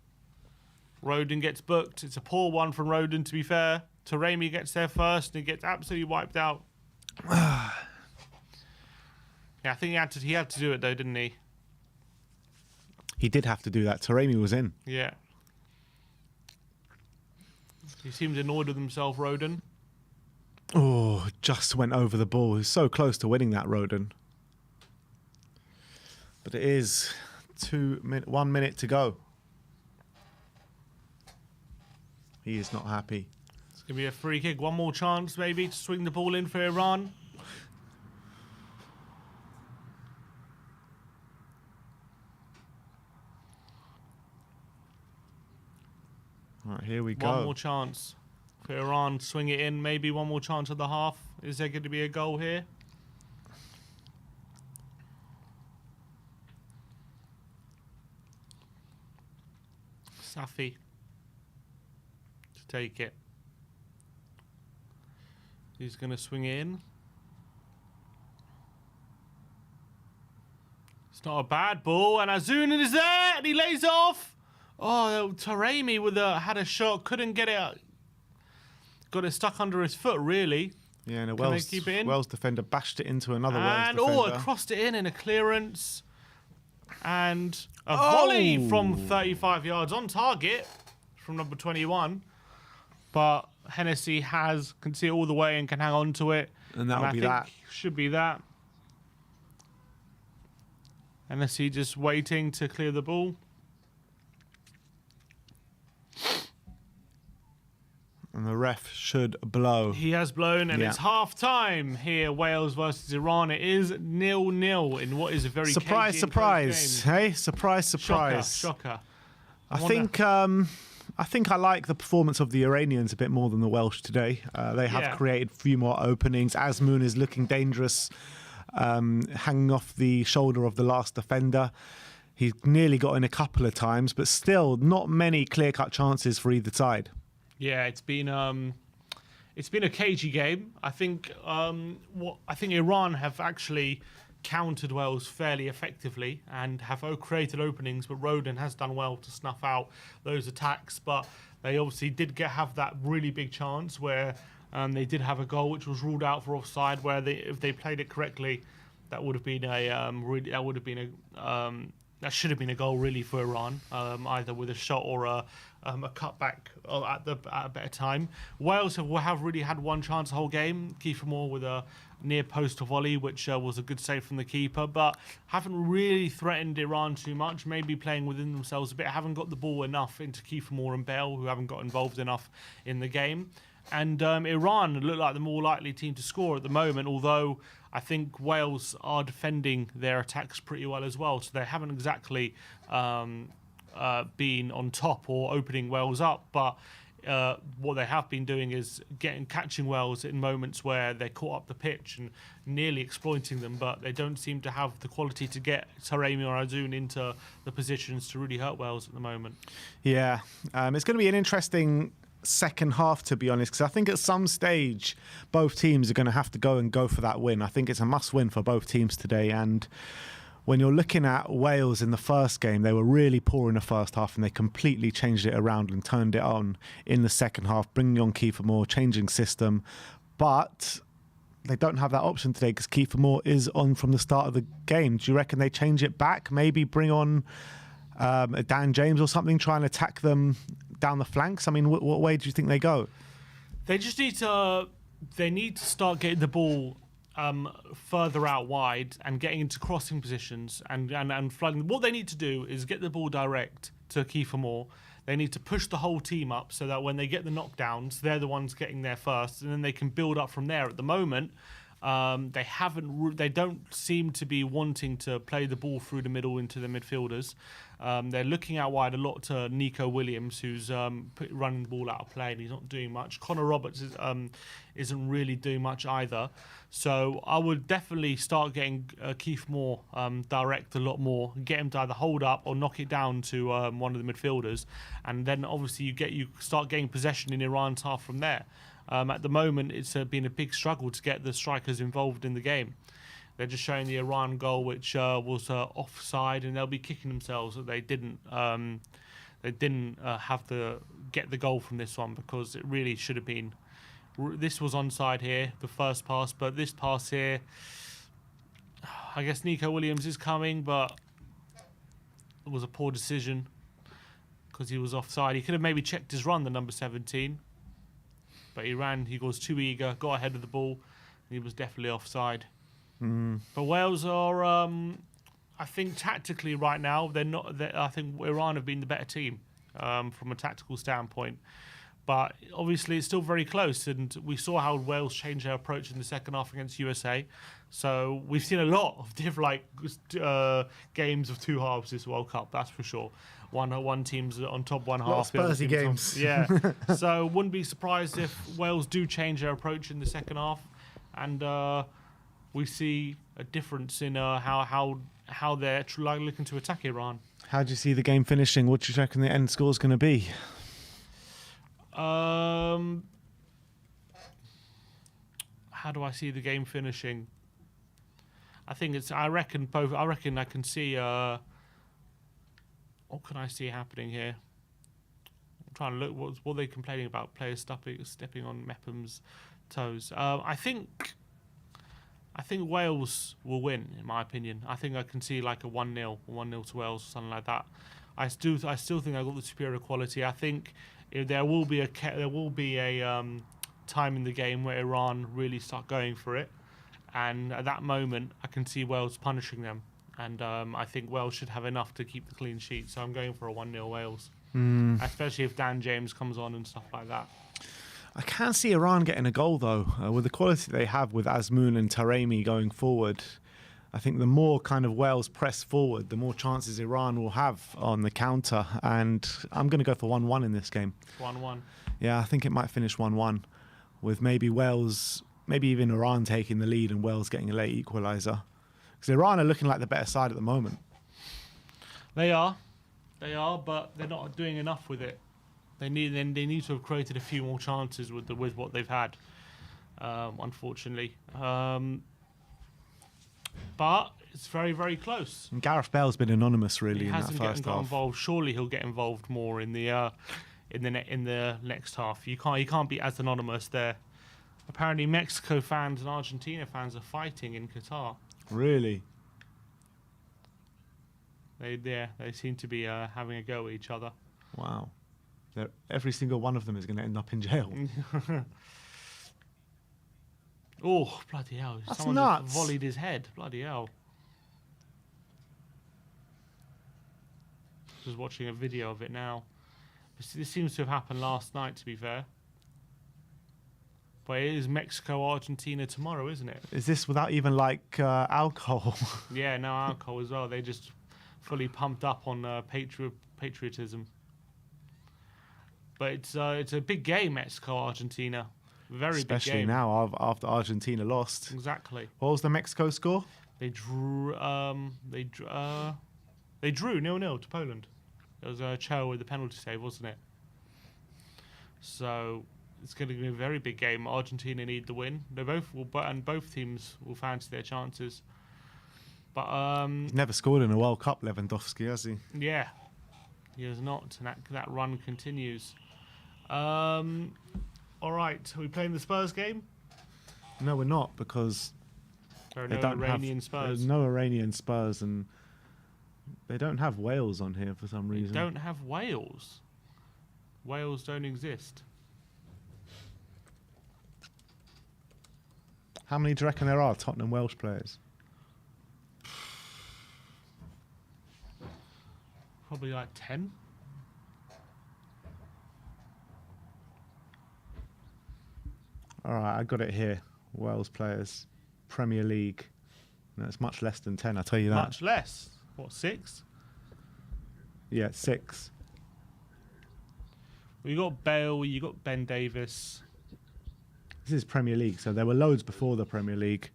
Roden gets booked. It's a poor one from Roden, to be fair. Taremi gets there first, and he gets absolutely wiped out. Yeah, I think he had to do it though, didn't he? He did have to do that. Taremi was in. Yeah. He seemed annoyed with himself, Roden. Oh, just went over the ball. He's so close to winning that, Roden. But it is 1 minute to go. He is not happy. It's going to be a free kick. One more chance, maybe, to swing the ball in for Iran. All right, here we go. One more chance for Iran. Swing it in. Maybe one more chance at the half. Is there going to be a goal here? Safi to take it. He's going to swing in. It's not a bad ball, and Azun is there, and he lays it off. Oh, Taremi had a shot, couldn't get it out. Got it stuck under his foot, really. Yeah, and a Can they keep it in? Wells defender bashed it into another Wells And defender. crossed it in a clearance. And a volley from 35 yards on target from number 21. But Hennessy can see it all the way and can hang on to it. And that'll be that. Should be that. Hennessy just waiting to clear the ball. And the ref should blow. He has blown, and it's half-time here, Wales versus Iran. It is 0-0 in what is a very surprise, cagey surprise. game. Hey, surprise, surprise. Shocker. I think I like the performance of the Iranians a bit more than the Welsh today. They have created a few more openings. Azmoun is looking dangerous, hanging off the shoulder of the last defender. He's nearly got in a couple of times, but still not many clear-cut chances for either side. Yeah, it's been a cagey game. I think Iran have actually countered Wales fairly effectively and have created openings, but Roden has done well to snuff out those attacks. But they obviously did have that really big chance where they did have a goal which was ruled out for offside. Where if they played it correctly, that would have been that should have been a goal really for Iran, either with a shot or a cutback at a better time. Wales have really had one chance the whole game. Kiefer Moore with a near post volley, which was a good save from the keeper, but haven't really threatened Iran too much. Maybe playing within themselves a bit. Haven't got the ball enough into Kiefer Moore and Bale, who haven't got involved enough in the game. And Iran look like the more likely team to score at the moment, although I think Wales are defending their attacks pretty well as well. So they haven't exactly been on top or opening Wales up. But what they have been doing is catching Wales in moments where they caught up the pitch and nearly exploiting them. But they don't seem to have the quality to get Taremi or Azun into the positions to really hurt Wales at the moment. Yeah, it's going to be an interesting second half, to be honest, because I think at some stage both teams are going to have to go for that win. I think it's a must win for both teams today. And when you're looking at Wales in the first game, they were really poor in the first half and they completely changed it around and turned it on in the second half, bringing on Kiefer Moore, changing system. But they don't have that option today because Kiefer Moore is on from the start of the game. Do you reckon they change it back? Maybe bring on Dan James or something, try and attack them down the flanks? I mean, what way do you think they go? They just need to start getting the ball further out wide and getting into crossing positions and flooding. What they need to do is get the ball direct to Kiefer Moore. They need to push the whole team up so that when they get the knockdowns, they're the ones getting there first, and then they can build up from there. At the moment, they don't seem to be wanting to play the ball through the middle into the midfielders. They're looking out wide a lot to Nico Williams, who's running the ball out of play, and he's not doing much. Connor Roberts isn't really doing much either. So I would definitely start getting Keith Moore direct a lot more, get him to either hold up or knock it down to one of the midfielders, and then obviously you start getting possession in Iran's half from there. At the moment, it's been a big struggle to get the strikers involved in the game. They're just showing the Iran goal, which was offside, and they'll be kicking themselves that they didn't have to get the goal from this one, because it really should have been. This was onside here, the first pass, but this pass here, I guess Nico Williams is coming, but it was a poor decision because he was offside. He could have maybe checked his run, the number 17. But he was too eager, got ahead of the ball, and he was definitely offside. But Wales are, I think, tactically right now, they're not. I think Iran have been the better team from a tactical standpoint. But obviously, it's still very close, and we saw how Wales changed their approach in the second half against USA. So we've seen a lot of different games of two halves this World Cup, that's for sure. One team's on top one half. Spursy games. Yeah. So wouldn't be surprised if Wales do change their approach in the second half, and we see a difference in how they're looking to attack Iran. How do you see the game finishing? What do you reckon the end score is going to be? how do I see the game finishing? I think it's. I reckon both. I reckon I can see. What can I see happening here? I'm trying to look. What are they complaining about? Players stepping on Mepham's toes. I think Wales will win, in my opinion. I think I can see like a 1-0 to Wales, or something like that. I still think I've got the superior quality. I think there will be a time in the game where Iran really start going for it, and at that moment I can see Wales punishing them, and I think Wales should have enough to keep the clean sheet. So I'm going for a 1-0 Wales, especially if Dan James comes on and stuff like that. I can't see Iran getting a goal, though. With the quality they have with Azmoun and Taremi going forward, I think the more kind of Wales press forward, the more chances Iran will have on the counter. And I'm going to go for 1-1 in this game. 1-1. Yeah, I think it might finish 1-1, with maybe Wales, maybe even Iran taking the lead and Wales getting a late equaliser. Because Iran are looking like the better side at the moment. They are, but they're not doing enough with it. They need to have created a few more chances with what they've had, unfortunately. But it's very, very close. And Gareth Bale's been anonymous really He in that hasn't first got half. involved. Surely he'll get involved more in the next half. He can't be as anonymous there. Apparently, Mexico fans and Argentina fans are fighting in Qatar. Really? They seem to be having a go at each other. Wow. Every single one of them is going to end up in jail. Oh, bloody hell. That's Someone nuts. just volleyed his head. Bloody hell. Just watching a video of it now. This seems to have happened last night, to be fair. But it is Mexico-Argentina tomorrow, isn't it? Is this without even like alcohol? Yeah, no alcohol as well. They just fully pumped up on patriotism. But it's a big game, Mexico-Argentina. Very Especially big game. now after Argentina lost. Exactly. What was the Mexico score? They drew 0-0 to Poland. It was Cho with the penalty save, wasn't it? So it's going to be a very big game. Argentina need the win. They both will, and both teams will fancy their chances. But He's never scored in a World Cup, Lewandowski, has he? yeah, he has not. And that run continues. All right, are we playing the Spurs game? No, we're not, because There are they no don't Iranian have Spurs. There's no Iranian Spurs, and they don't have Wales on here for some reason. They don't have Wales. Wales don't exist. How many do you reckon there are Tottenham Welsh players? Probably like 10. All right, I got it here. Wales players, Premier League. No, it's much less than 10, I'll tell you that. Much less. What, 6? Yeah, 6. Well, you got Bale, you got Ben Davis. This is Premier League, so there were loads before the Premier League.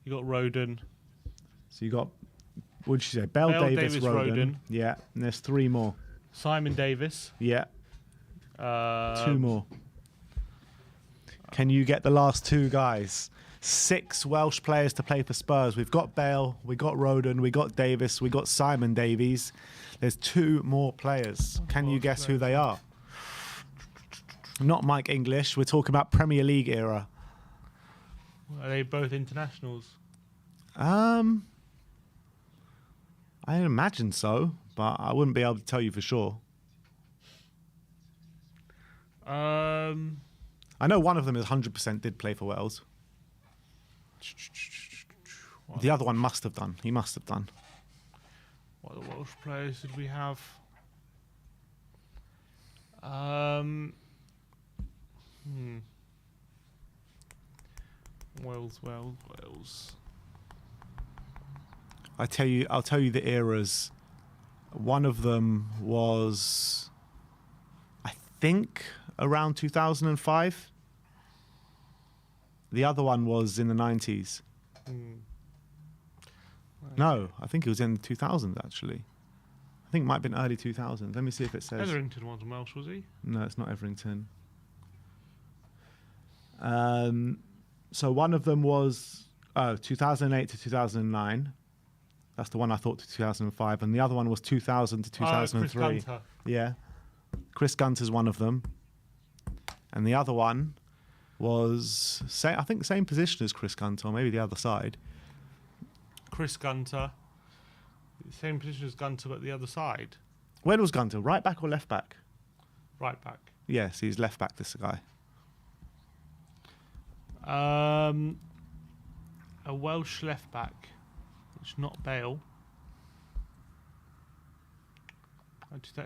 You got Roden. So you got, what did you say? Bale, Davis, Roden. Roden. Yeah, and there's 3 more. Simon Davis. Yeah, 2 more. Um, Can you get the last 2 guys? 6 Welsh players to play for Spurs. We've got Bale, we got Roden, we got Davis, we got Simon Davies. There's 2 more players. Can you guess who they are? Not Mike English. We're talking about Premier League era. Are they both internationals? I imagine so, but I wouldn't be able to tell you for sure. I know one of them is 100% did play for Wales. The other one must have done. He must have done. What other Welsh players did we have? Wales. I'll tell you the eras. One of them was, I think, around 2005. The other one was in the 90s. No, I think it was in the 2000s, actually. I think it might have been early 2000s. Let me see if it says. Etherington wasn't Welsh, was he? No, it's not Everington. So one of them was 2008 to 2009. That's the one I thought to 2005. And the other one was 2000 to 2003. Chris Gunter. Yeah. Chris Gunter's one of them. And the other one was, I think, same position as Chris Gunter, or maybe the other side. Chris Gunter. Same position as Gunter, but the other side. When was Gunter? Right back or left back? Right back. Yes, he's left back, this guy. A Welsh left back, which not Bale.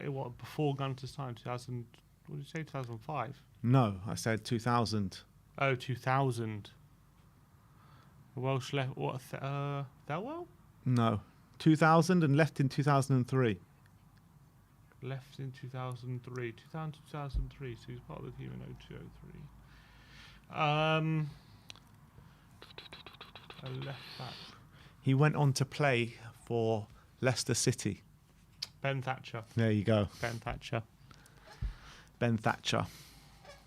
What, before Gunter's time? 2000. What did you say? 2005. No, I said 2000. Oh, 2000. A Welsh left. What? Thelwell? No, 2000 and left in 2003. Left in 2003. 2000 to 2003. So he's part of the team in 0203. A left back. He went on to play for Leicester City. Ben Thatcher. There you go. Ben Thatcher. Ben Thatcher.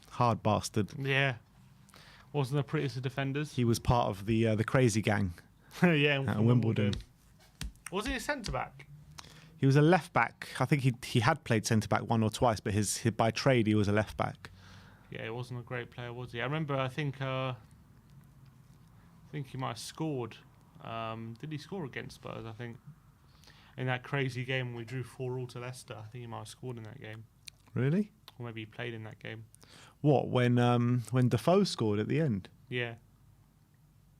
Hard bastard. Yeah. Wasn't the prettiest of defenders. He was part of the crazy gang Yeah, at Wimbledon. Was he a centre back? He was a left back. I think he had played centre back one or twice, but his by trade he was a left back. Yeah, he wasn't a great player, was he? I remember. I think he might have scored. Did he score against Spurs? I think in that crazy game we drew 4-4 to Leicester. I think he might have scored in that game, Really? or maybe he played in that game. What, when Defoe scored at the end? Yeah,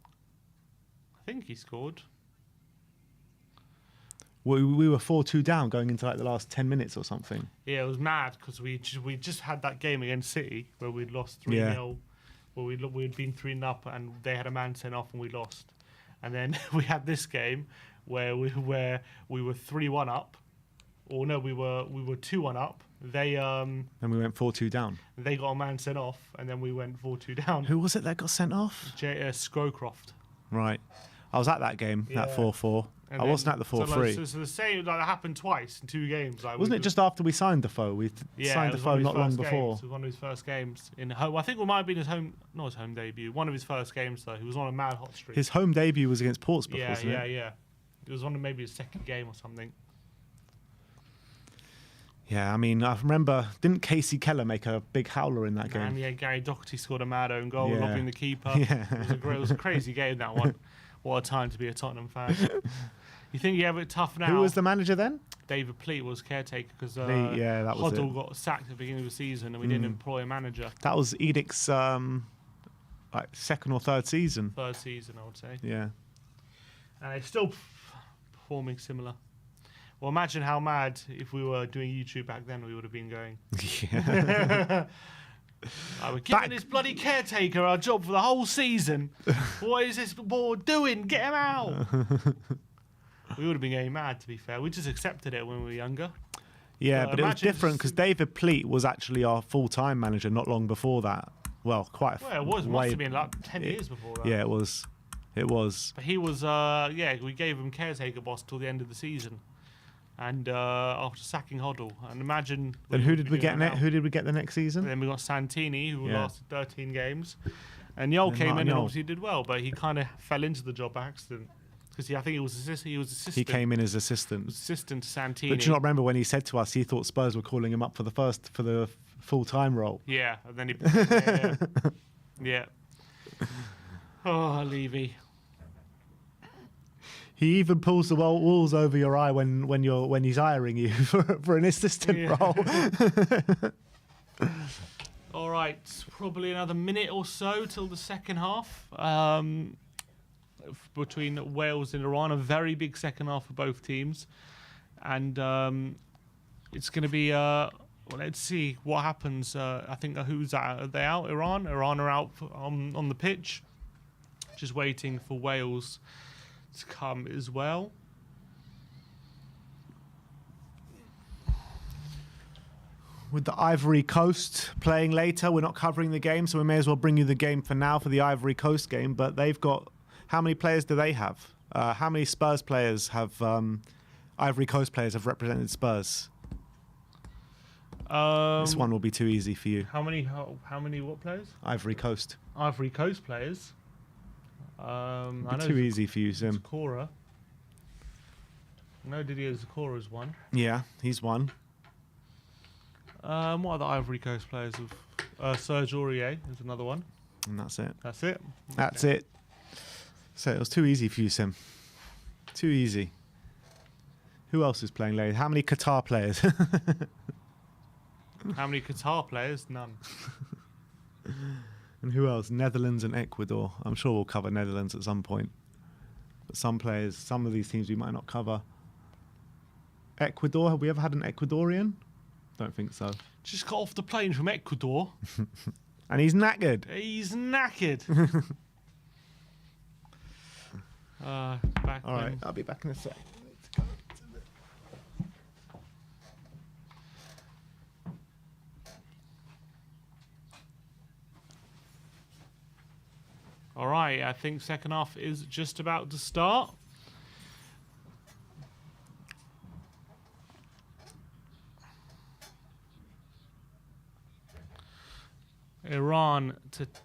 I think he scored. We were 4-2 down going into like the last 10 minutes or something. Yeah, it was mad because we just had that game against City where we'd lost 3-0. Yeah. Where we'd been 3-0 up and they had a man sent off and we lost. And then we had this game where we were 3-1 up, or no, we were 2-1 up. They And we went 4-2 down. They got a man sent off and then we went 4-2 down. Who was it that got sent off? Scrowcroft. Right. I was at that game, that 4-4. And I then- wasn't at the 4-3. So the same that happened twice in 2 games. Like Wasn't it just after we signed Defoe? We signed it was one Defoe of his not long first before. games. It was one of his first games in home. I think it might have been not his home debut. One of his first games though. He was on a mad hot streak. His home debut was against Portsmouth, wasn't it? Yeah. It was one of maybe his second game or something. Yeah, I mean, I remember, didn't Casey Keller make a big howler in that game? And yeah, Gary Doherty scored a mad own goal, Yeah. robbing the keeper. Yeah. It was a crazy game, that one. What a time to be a Tottenham fan. You think you have it tough now? Who was the manager then? David Pleat was caretaker because Yeah, that was Hoddle it. got sacked at the beginning of the season and we didn't employ a manager. That was Edic's second or third season. Third season, I would say. Yeah. And it's still performing similar. Well, imagine how mad if we were doing YouTube back then we would have been going. Yeah. We're giving this bloody caretaker our job for the whole season. What is this board doing? Get him out. We would have been going mad, to be fair. We just accepted it when we were younger. Yeah, but it was imagine different because David Pleat was actually our full-time manager not long before that. Well, quite a Well, it was. Must have been like 10 years before that. Yeah, it was. It was. But he was, we gave him caretaker boss till the end of the season. And after sacking Hoddle. And imagine... Then who did we get Who did we get the next season? And then we got Santini, who Yeah. lasted 13 games. And Yol And came in Martin and Jol. obviously did well, but he kind of fell into the job by accident. Because I think he was assistant. He came in as assistant. Assistant to Santini. But do you not remember when he said to us he thought Spurs were calling him up for the full-time role? Yeah, and then he... yeah. Oh, Levy. He even pulls the walls over your eye when he's hiring you for an assistant role. All right, probably another minute or so till the second half. Between Wales and Iran, a very big second half for both teams. And it's going to be... well, let's see what happens. I think who's out? Are they out? Iran? Iran are out on the pitch. Just waiting for Wales to come as well. With the Ivory Coast playing later, we're not covering the game, so we may as well bring you the game for now for the Ivory Coast game. But they've got... How many players do they have? How many Spurs players have... Ivory Coast players have represented Spurs? This one will be too easy for you. How many what players? Ivory Coast. Ivory Coast players. I know Too easy for you, Sim. Zakora. I know Didier Zakora's one. Yeah, he's one. What are the Ivory Coast players of? Serge Aurier is another one. And that's it. That's it. That's it. So it was too easy for you, Sim. Too easy. Who else is playing late? How many Qatar players? How many Qatar players? None. And who else? Netherlands and Ecuador. I'm sure we'll cover Netherlands at some point. But some players, some of these teams we might not cover. Ecuador, have we ever had an Ecuadorian? Don't think so. Just got off the plane from Ecuador. And he's knackered. He's knackered. Back All right, then. I'll be back in a sec. All right, I think second half is just about to start. Iran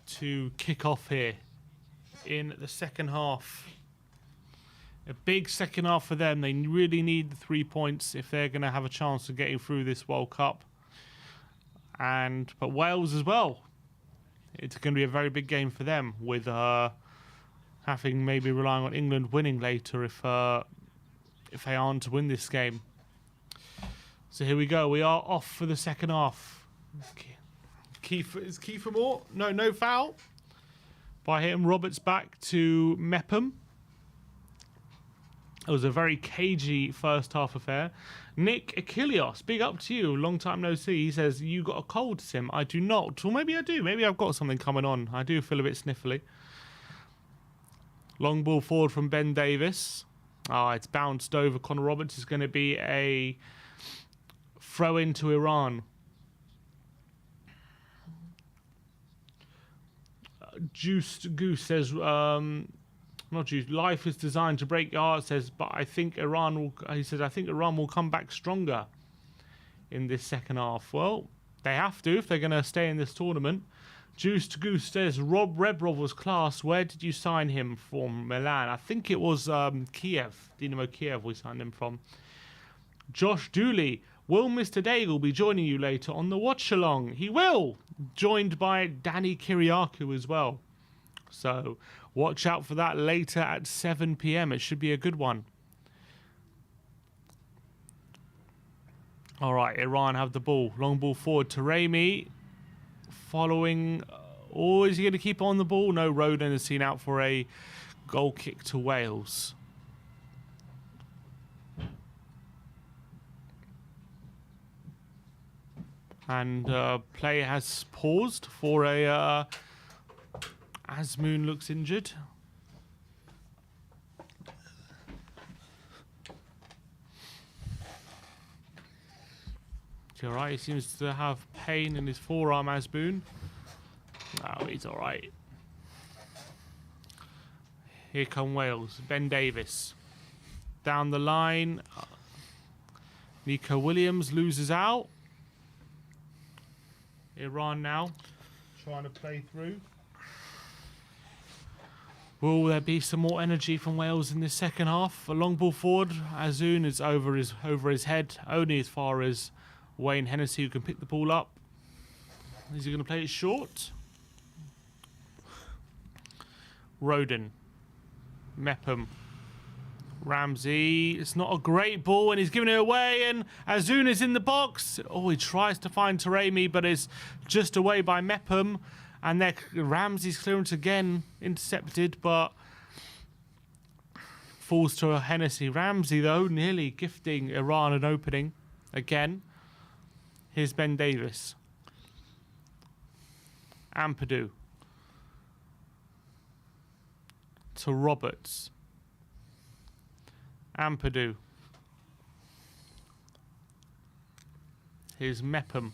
to kick off here in the second half. A big second half for them. They really need the 3 points if they're going to have a chance of getting through this World Cup. But Wales as well. It's going to be a very big game for them, with having maybe relying on England winning later if they aren't to win this game. So here we go. We are off for the second half. Kiefer Moore? No foul. By him, Roberts back to Mepham. It was a very cagey first half affair. Nick Achilleos, big up to you. Long time no see. He says, you got a cold, Sim? I do not. Or maybe I do. Maybe I've got something coming on. I do feel a bit sniffly. Long ball forward from Ben Davis. It's bounced over. Connor Roberts is going to be a throw into Iran. Juiced Goose says, not juice. Life is designed to break your heart. Says, but I think Iran will. He says, I think Iran will come back stronger in this second half. Well, they have to if they're going to stay in this tournament. Juiced Goose says, Rob Rebrov was class. Where did you sign him from? Milan. I think it was Kiev, Dynamo Kiev. We signed him from. Josh Dooley. Will Mr. Daigle be joining you later on the watch along? He will. Joined by Danny Kiriakou as well. So watch out for that later at 7 p.m. It should be a good one. All right, Iran have the ball. Long ball forward to Raimi. Following. Is he going to keep on the ball? No, Roden is seen out for a goal kick to Wales. And play has paused for a... Azmoun looks injured. Is he alright? He seems to have pain in his forearm, Azmoun. Oh, he's alright. Here come Wales. Ben Davis. Down the line. Nico Williams loses out. Iran now trying to play through. Will there be some more energy from Wales in this second half? A long ball forward. Azmoun is over his head, only as far as Wayne Hennessy, who can pick the ball up. Is he going to play it short? Roden. Mepham. Ramsey. It's not a great ball, and he's giving it away, and Azmoun is in the box. He tries to find Taremi, but is just away by Mepham. And there, Ramsey's clearance again intercepted, but falls to a Hennessy. Ramsey, though, nearly gifting Iran an opening again. Here's Ben Davis. Ampadu. To Roberts. Ampadu. Here's Mepham.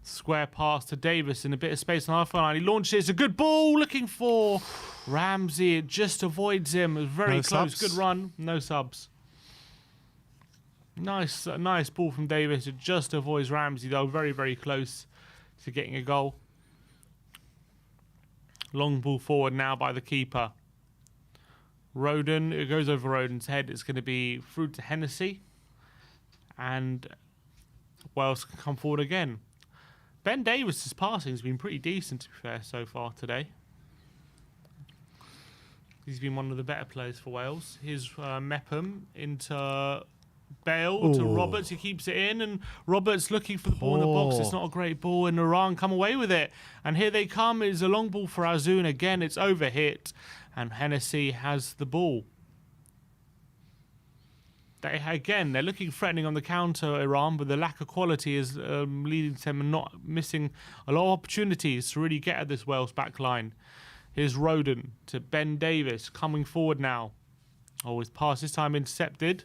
Square pass to Davis in a bit of space on half line. He launches. It's a good ball looking for Ramsey. It just avoids him. It was very close. Subs. Good run. No subs. Nice ball from Davis. It just avoids Ramsey, though. Very, very close to getting a goal. Long ball forward now by the keeper. Roden, it goes over Roden's head. It's going to be through to Hennessy. And Wales can come forward again. Ben Davies' passing has been pretty decent, to be fair, so far today. He's been one of the better players for Wales. Here's Mepham into Bale to Roberts. He keeps it in, and Roberts looking for the ball in the box. It's not a great ball, and Iran come away with it. And here they come. It's a long ball for Azoun. Again, it's overhit, and Hennessy has the ball. They're looking threatening on the counter, Iran, but the lack of quality is leading to them not missing a lot of opportunities to really get at this Wales back line. Here's Roden to Ben Davies, coming forward now. Oh, his pass this time intercepted.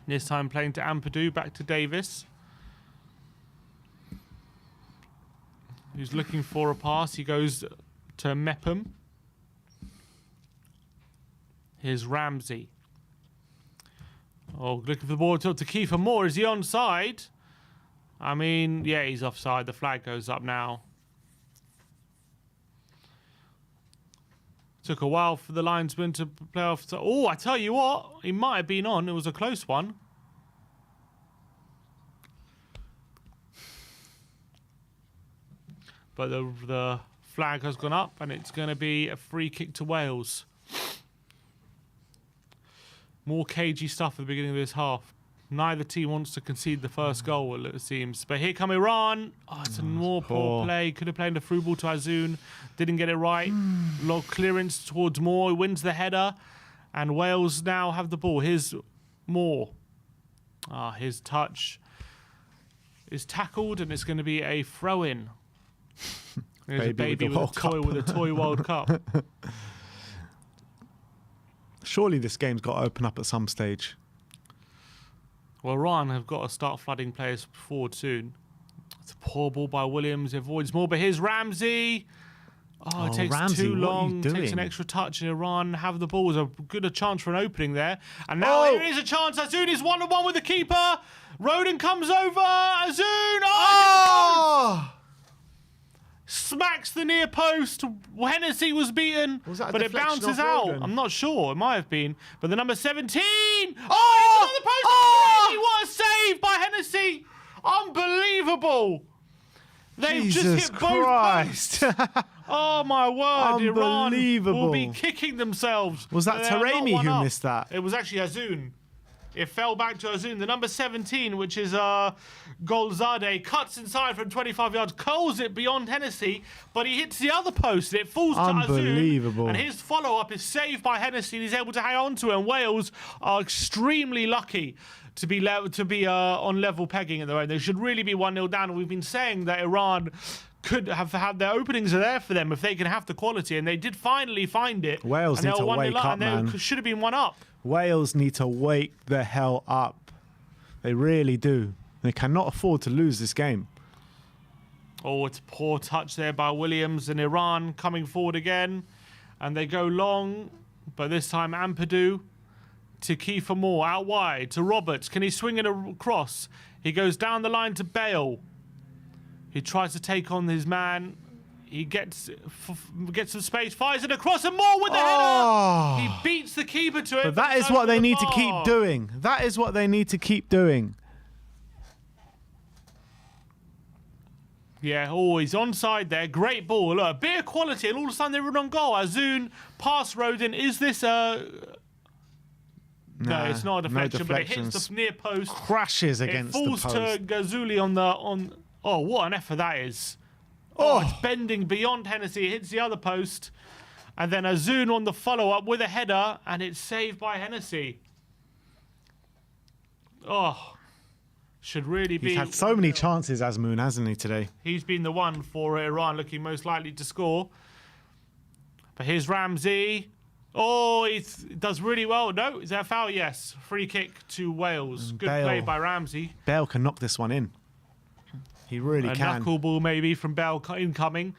This time playing to Ampadu, back to Davies. He's looking for a pass. He goes to Mepham. Here's Ramsey. Oh, looking for the ball to Kiefer Moore. Is he onside? I mean, yeah, he's offside. The flag goes up now. Took a while for the linesman to play off. Oh, I tell you what, he might have been on. It was a close one. But the flag has gone up, and it's going to be a free kick to Wales. More cagey stuff at the beginning of this half. Neither team wants to concede the first goal, it seems. But here come Iran. Oh, it's a more poor play. Could have played a through ball to Azoun. Didn't get it right. Long clearance towards Moore. He wins the header. And Wales now have the ball. Here's Moore. His touch is tackled, and it's going to be a throw-in. There's a baby with a toy World Cup. Surely this game's got to open up at some stage. Well, Iran have got to start flooding players forward soon. It's a poor ball by Williams. He avoids more, but here's Ramsey. Oh, it takes Ramsey, too long. Takes an extra touch, and Iran have the ball. There's a chance for an opening there. And now here is a chance. Azoun is 1-on-1 with the keeper. Roden comes over. Azoun. Oh! Smacks the near post. Hennessy was beaten, but it bounces out. I'm not sure. It might have been. But the number 17. Oh, it's another post. Oh! What a save by Hennessy. Unbelievable. They've Jesus just hit both posts. Oh, my word. Iran will be kicking themselves. Was that Taremi who missed that? It was actually Azoun. It fell back to Azoun. The number 17, which is Golzadeh, cuts inside from 25 yards, curls it beyond Hennessy, but he hits the other post. It falls to Azoun. Unbelievable. And his follow-up is saved by Hennessy, and he's able to hang on to it. And Wales are extremely lucky to be on level pegging at the moment. They should really be 1-0 down. And we've been saying that Iran could have had their openings are there for them if they can have the quality, and they did finally find it. Wales need to wake up, man. They should have been 1-up. Wales need to wake the hell up. They really do. They cannot afford to lose this game. Oh, it's a poor touch there by Williams, and Iran coming forward again. And they go long, but this time Ampadu to Kiefer Moore, out wide to Roberts. Can he swing it across? He goes down the line to Bale. He tries to take on his man. He gets some space, fires it across, and Moore with the header. He beats the keeper to it. But that is what they need to keep doing. That is what they need to keep doing. Yeah, he's onside there. Great ball. Look, a bit of quality, and all of a sudden they run on goal. Azoun past Roden. Is this a... No, it's not a deflection, but it hits the near post. Crashes against the post. It falls to Ghazouli on... Oh, what an effort that is. Oh, it's bending beyond Hennessy. It hits the other post. And then Azoun on the follow-up with a header, and it's saved by Hennessy. Oh, should really be... He's had so many chances, Azmoun, hasn't he, today? He's been the one for Iran looking most likely to score. But here's Ramsey. Oh, he does really well. No, is that a foul? Yes. Free kick to Wales. Good play by Ramsey. Bale can knock this one in. He really can. A knuckleball maybe from Bale incoming.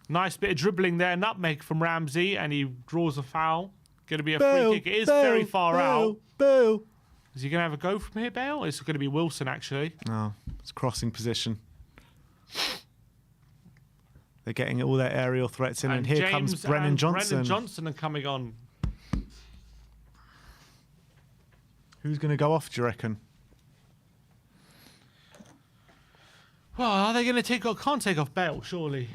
Nice bit of dribbling there. Nutmeg from Ramsey, and he draws a foul. Going to be a free kick. It is very far out. Bale. Is he going to have a go from here, Bale? It's going to be Wilson, actually. No, it's crossing position. They're getting all their aerial threats in, and here comes James Brennan and Johnson. Brennan Johnson are coming on. Who's going to go off, do you reckon? Well, are they going to take off? Can't take off Bale, surely.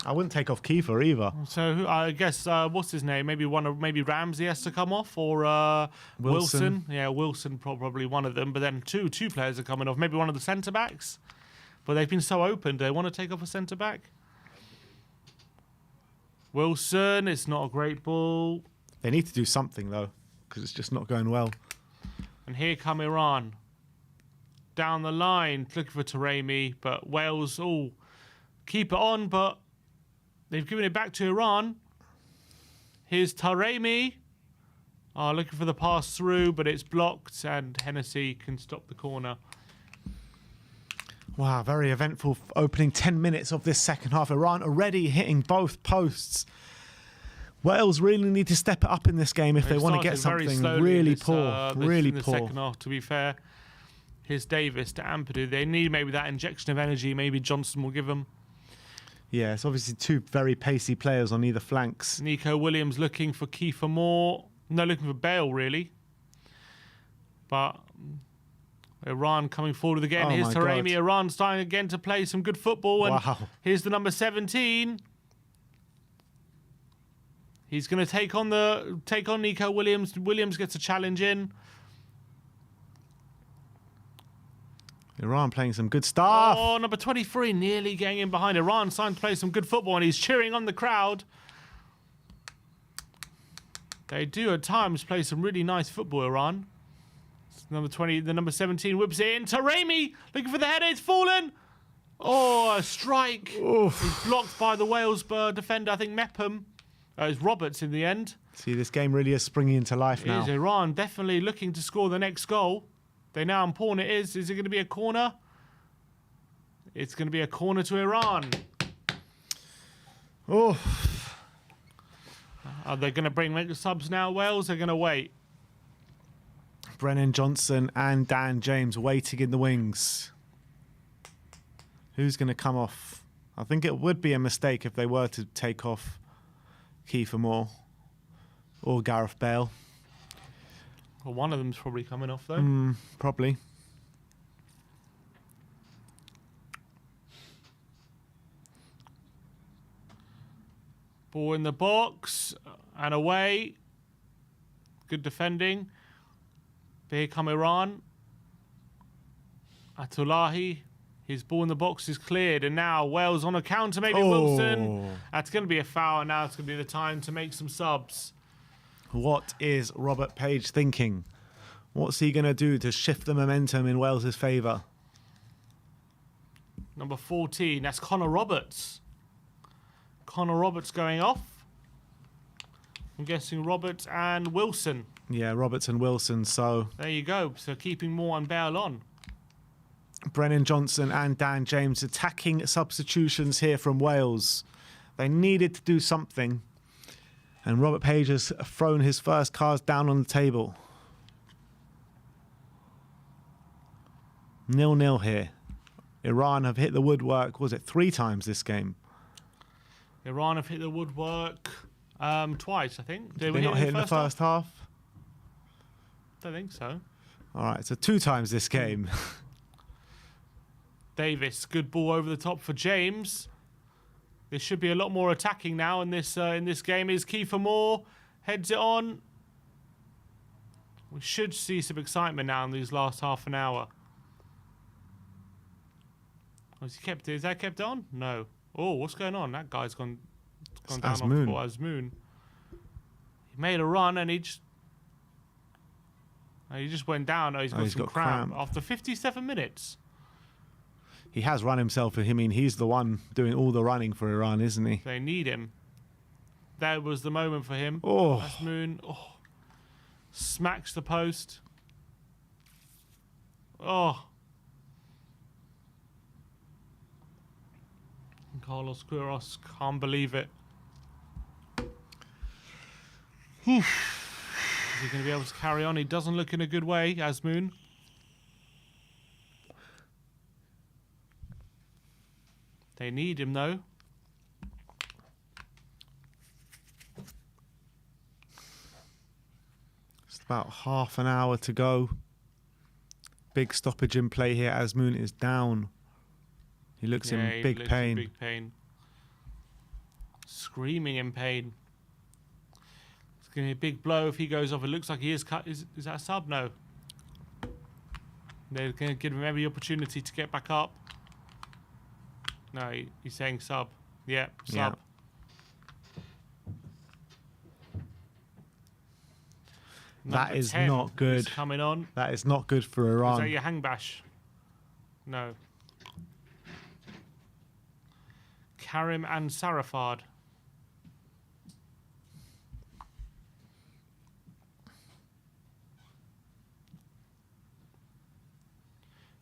I wouldn't take off Kiefer either. So I guess what's his name? Maybe Ramsey has to come off, or Wilson. Yeah, Wilson probably one of them. But then two players are coming off. Maybe one of the centre backs. But they've been so open. Do they want to take off a centre back? Wilson. It's not a great ball. They need to do something though, because it's just not going well. And here come Iran. Down the line, looking for Taremi, but Wales keep it on, but they've given it back to Iran. Here's Taremi. Looking for the pass through, but it's blocked, and Hennessy can stop the corner. Wow, very eventful opening 10 minutes of this second half. Iran already hitting both posts. Wales really need to step it up in this game if they want to get something. Really poor, really poor. Second half, to be fair. Here's Davis to Ampadu. They need maybe that injection of energy. Maybe Johnson will give them. Yeah, it's obviously two very pacey players on either flanks. Nico Williams looking for Kiefer Moore. No, looking for Bale, really. But Iran coming forward again. Here's Taremi. Iran starting again to play some good football. And here's the number 17. He's going to take on Nico Williams. Williams gets a challenge in. Iran playing some good stuff. Oh, number 23 nearly getting in behind. Iran starting to play some good football, and he's cheering on the crowd. They do at times play some really nice football, Iran. Number 20, the number 17 whips it in. Taremi looking for the header. It's fallen. Oh, a strike. Oof. He's blocked by the Wales defender, I think Mepham. It's Roberts in the end. See, this game really is springing into life now. Is Iran definitely looking to score the next goal. They know how important it is. Is it going to be a corner? It's going to be a corner to Iran. Oh. Are they going to bring the subs now, Wales? They're going to wait. Brennan Johnson and Dan James waiting in the wings. Who's going to come off? I think it would be a mistake if they were to take off Kiefer Moore or Gareth Bale. Well, one of them's probably coming off, though. Probably. Ball in the box and away. Good defending. But here come Iran. Atulahi. His ball in the box is cleared. And now Wales on a counter. Maybe Wilson. That's going to be a foul. And now it's going to be the time to make some subs. What is Robert Page thinking? What's he going to do to shift the momentum in Wales' favour? Number 14, that's Connor Roberts. Connor Roberts going off. I'm guessing Roberts and Wilson. Yeah, Roberts and Wilson, so... There you go. So keeping Moore and Bale on. Brennan Johnson and Dan James attacking substitutions here from Wales. They needed to do something. And Robert Page has thrown his first cards down on the table. 0-0 here. Iran have hit the woodwork, was it 3 times this game? Iran have hit the woodwork twice, I think. Did they not hit in the first half? I don't think so. All right, so 2 times this game. Davis, good ball over the top for James. There should be a lot more attacking now in this game. Is Kiefer Moore heads it on. We should see some excitement now in these last half an hour. Is that kept on? No. Oh, what's going on? That guy's gone down off the ball. Azmoun. He made a run and he just went down. Oh, he's got some cramp after 57 minutes. He has run himself. I mean, he's the one doing all the running for Iran, isn't he? They need him. That was the moment for him. Oh. Azmoun. Oh. Smacks the post. Oh. Carlos Queiroz can't believe it. Is he going to be able to carry on? He doesn't look in a good way, Azmoun. They need him, though. About half an hour to go. Big stoppage in play here. Azmoun is down. He looks in big pain. Big pain. Screaming in pain. It's going to be a big blow if he goes off. It looks like he is cut. Is that a sub? No. They're going to give him every opportunity to get back up. No, he's saying sub. Yeah, sub. Yeah. That is not good. Coming on. That is not good for Iran. Is that your hang bash? No. Karim and Sarafard.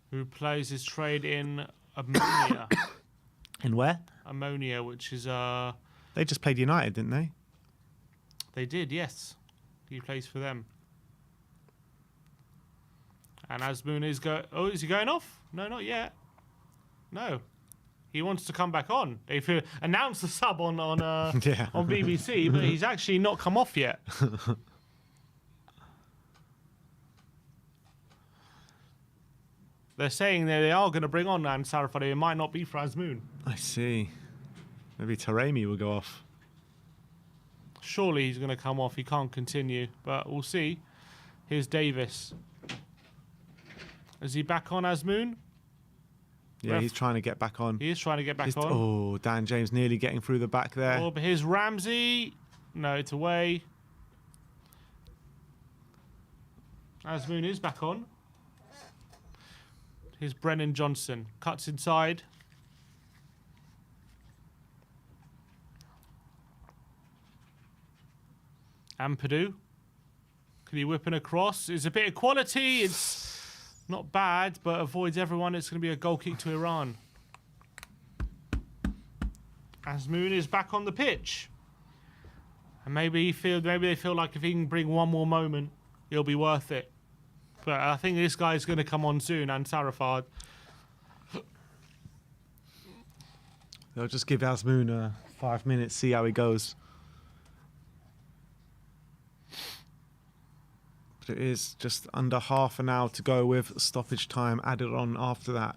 Who plays his trade in Ammonia. In where? Ammonia, which is They just played United, didn't they? They did, yes. He plays for them. And Azmoun is is he going off? No, not yet. No. He wants to come back on. They've announced the sub on Yeah. on BBC, but he's actually not come off yet. They're saying that they are going to bring on Sarafadi. It might not be for Azmoun. I see. Maybe Taremi will go off. Surely he's going to come off. He can't continue, but we'll see. Here's Davis. Is he back on, Azmoun? Yeah, he's trying to get back on. He is trying to get back on. Oh, Dan James nearly getting through the back there. Oh, but here's Ramsey. No, it's away. Azmoun is back on. Here's Brennan Johnson. Cuts inside. Ampadu. Can he whip in across? It's a bit of quality. It's not bad, but avoids everyone. It's going to be a goal kick to Iran. Azmoun is back on the pitch. And maybe they feel like if he can bring one more moment, it'll be worth it. But I think this guy's going to come on soon, and Sarafard. They'll just give Azmoun 5 minutes, see how he goes. But it is just under half an hour to go with stoppage time added on after that.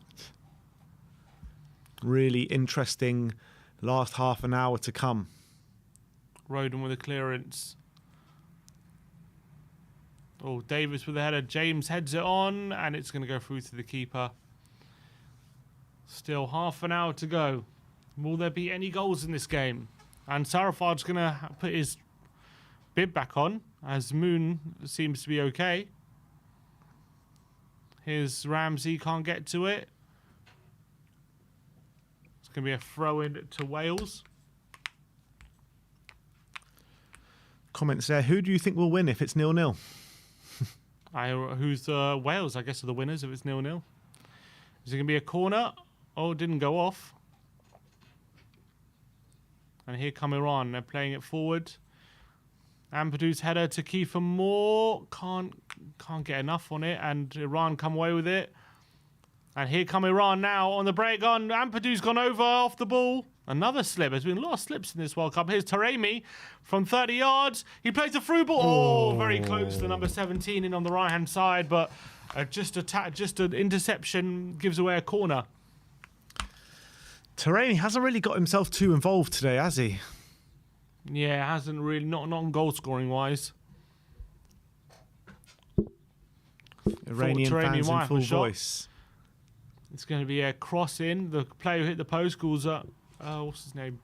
Really interesting last half an hour to come. Roden with a clearance. Oh, Davis with the header. James heads it on, and it's going to go through to the keeper. Still half an hour to go. Will there be any goals in this game? And Sarafard's going to put his bib back on, as Moon seems to be okay. Here's Ramsey, can't get to it. It's going to be a throw-in to Wales. Comments there. Who do you think will win if it's 0-0? Who's Wales, I guess, are the winners if it's 0-0. Is it going to be a corner? Oh, it didn't go off. And here come Iran. They're playing it forward. Ampadu's header to Kiefer Moore. Can't get enough on it. And Iran come away with it. And here come Iran now on the break on. Ampadu's gone over off the ball. Another slip. There's been a lot of slips in this World Cup. Here's Taremi from 30 yards. He plays a through ball. Oh, very close to number 17 in on the right-hand side. But just an interception gives away a corner. Taremi hasn't really got himself too involved today, has he? Yeah, hasn't really. Not on goal scoring wise. Iranian fans in full voice. It's going to be a cross in. The player who hit the post calls up. What's his name?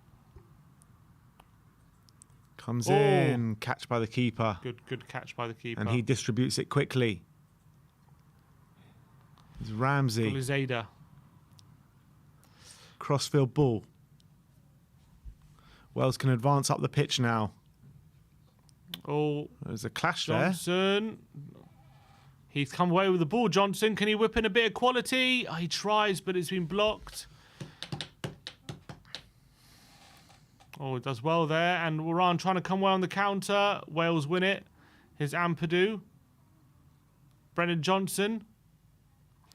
Comes in, catch by the keeper. Good catch by the keeper. And he distributes it quickly. It's Ramsey. Zada. Crossfield ball. Wales can advance up the pitch now. Oh, there's a clash Johnson. He's come away with the ball. Johnson, can he whip in a bit of quality? Oh, he tries, but it's been blocked. Oh, it does well there. And Iran trying to come well on the counter. Wales win it. Here's Ampadu. Brennan Johnson.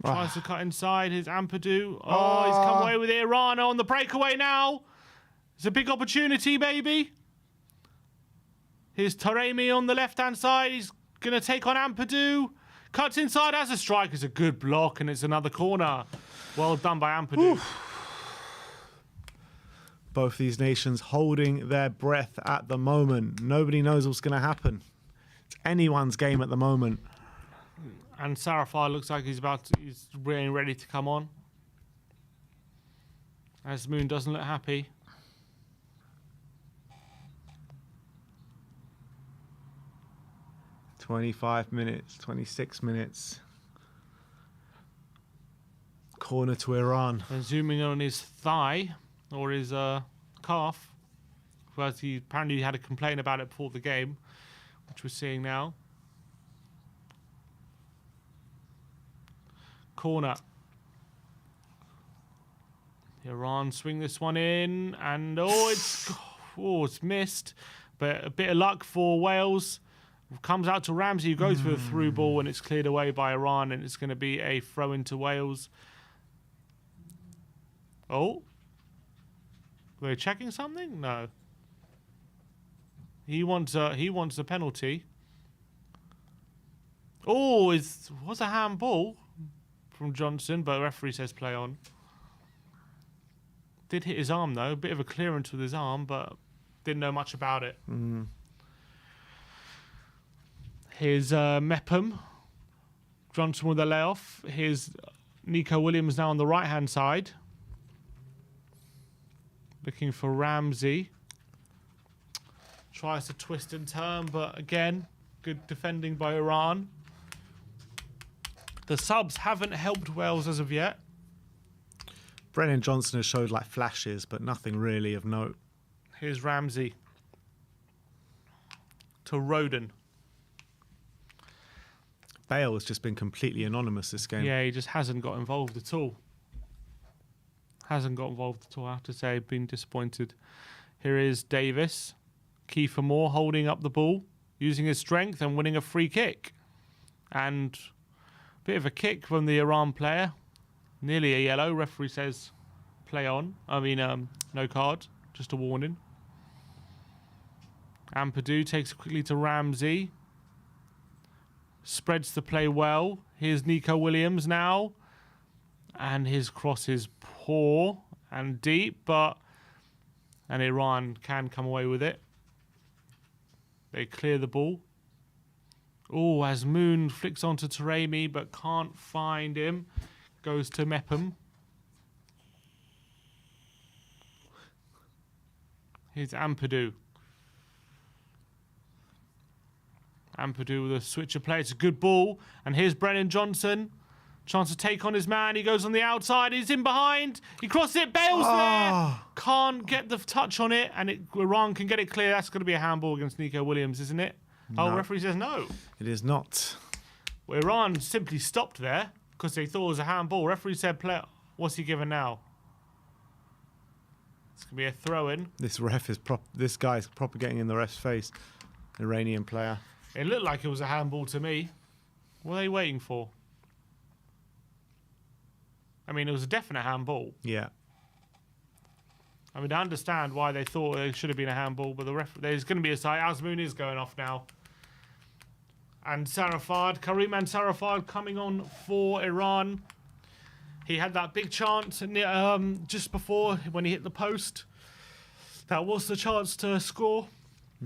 Tries to cut inside. Here's Ampadu. Oh, he's come away with it. Iran on the breakaway now. It's a big opportunity, baby. Here's Taremi on the left-hand side. He's going to take on Ampadu. Cuts inside as a strike. It's a good block, and it's another corner. Well done by Ampadu. Both these nations holding their breath at the moment. Nobody knows what's going to happen. It's anyone's game at the moment. And Sarafar looks like he's really ready to come on. As Moon doesn't look happy. "25 minutes, 26 minutes. Corner to Iran. And zooming on his thigh, or his calf. Whereas he apparently had a complaint about it before the game, which we're seeing now. Corner. Iran swing this one in, and it's missed. But a bit of luck for Wales. Comes out to Ramsey, who goes for the through ball, and it's cleared away by Iran, and it's going to be a throw into Wales. Oh. Were they checking something? No. He wants a penalty. Oh, was a handball from Johnson, but the referee says play on. Did hit his arm though, a bit of a clearance with his arm, but didn't know much about it. Here's Mepham. Johnson with a layoff. Here's Nico Williams now on the right-hand side. Looking for Ramsey. Tries to twist and turn, but again, good defending by Iran. The subs haven't helped Wales as of yet. Brennan Johnson has showed like flashes, but nothing really of note. Here's Ramsey. To Roden. Bale has just been completely anonymous this game. Yeah, he just hasn't got involved at all. Hasn't got involved at all, I have to say. Been disappointed. Here is Davis. Kiefer Moore holding up the ball, using his strength and winning a free kick. And a bit of a kick from the Iran player. Nearly a yellow. Referee says play on. No card. Just a warning. Ampadu takes it quickly to Ramsey. Spreads the play well. Here's Nico Williams now. And his cross is poor and deep, and Iran can come away with it. They clear the ball. Oh, as Moon flicks onto Taremi, but can't find him. Goes to Mepham. Here's Ampadu. Ampadu with a switch of play. It's a good ball. And here's Brennan Johnson. Chance to take on his man. He goes on the outside. He's in behind. He crosses it. Bale's there. Can't get the touch on it. And Iran can get it clear. That's going to be a handball against Nico Williams, isn't it? No. Oh, referee says no. It is not. Well, Iran simply stopped there because they thought it was a handball. Referee said play. What's he given now? It's going to be a throw-in. This guy's proper getting in the ref's face. Iranian player. It looked like it was a handball to me. What are they waiting for? I mean, it was a definite handball. Yeah. I mean, I understand why they thought it should have been a handball, but there's going to be a side. Azmoun is going off now. And Karim and Sarafard coming on for Iran. He had that big chance just before when he hit the post. That was the chance to score.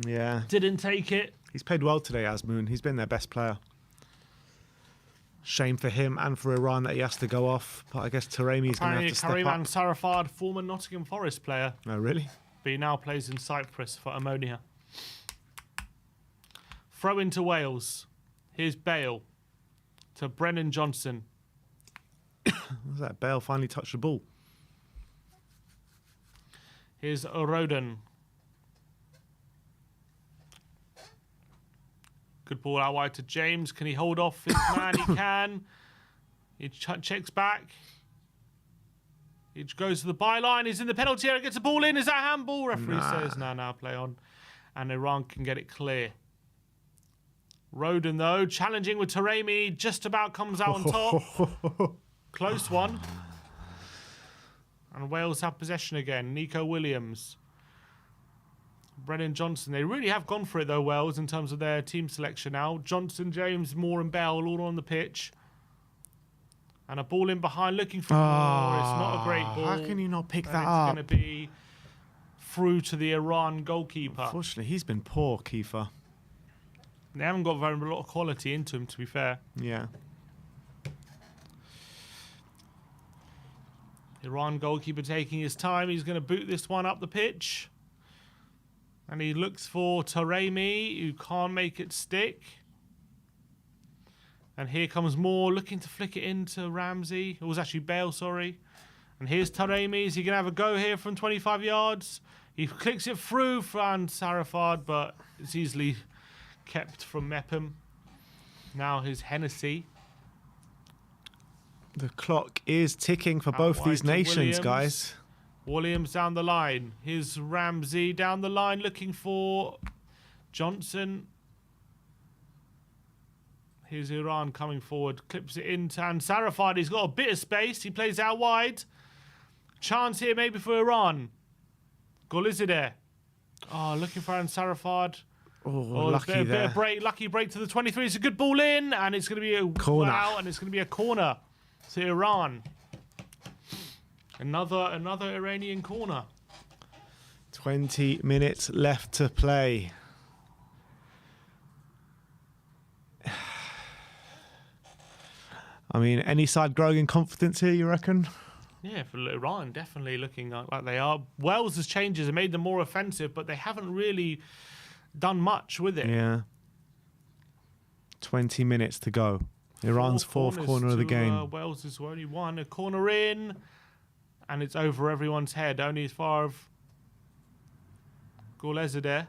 Yeah. Didn't take it. He's played well today, Azmoun. He's been their best player. Shame for him and for Iran that he has to go off. But I guess Taremi's going to have to step up. Karim and Sarafard, former Nottingham Forest player. Oh, really? But he now plays in Cyprus for Ammonia. Throw into Wales. Here's Bale to Brennan Johnson. What's that? Bale finally touched the ball. Here's Roden. Good ball out wide to James. Can he hold off his man? He can. He checks back. He goes to the byline. He's in the penalty area. Gets the ball in. Is that handball? Referee says, no, play on. And Iran can get it clear. Roden, though, challenging with Taremi. Just about comes out on top. Close one. And Wales have possession again. Nico Williams. Brennan Johnson. They really have gone for it though, Wales, in terms of their team selection now. Johnson, James, Moore and Bell all on the pitch. And a ball in behind looking for Moore. It's not a great ball. How can you not pick that up? up? It's going to be through to the Iran goalkeeper. Unfortunately, he's been poor, Kiefer. They haven't got very lot of quality into him, to be fair. Yeah. Iran goalkeeper taking his time. He's going to boot this one up the pitch. And he looks for Taremi, who can't make it stick. And here comes Moore, looking to flick it into Ramsey. It was actually Bale, sorry. And here's Taremi. Is he going to have a go here from 25 yards? He clicks it through Fran Sarafard, but it's easily kept from Mepham. Now here's Hennessy. The clock is ticking for both these nations, guys. Williams down the line. Here's Ramsey down the line looking for Johnson. Here's Iran coming forward. Clips it into Sarafard. He's got a bit of space. He plays out wide. Chance here maybe for Iran. Goal is it there? Oh, looking for Sarafard. Oh, lucky there. Bit of break, lucky break to the 23. It's a good ball in, and it's going to be a corner. Wow, and it's going to be a corner to Iran. Another Iranian corner. 20 minutes left to play. I mean, any side growing in confidence here, you reckon? Yeah, for Iran, definitely looking like they are. Wales' changes have made them more offensive, but they haven't really done much with it. Yeah. 20 minutes to go. Iran's fourth corner of the game. Wales is only one. A corner in, and it's over everyone's head. Only as far as Goalkeeper.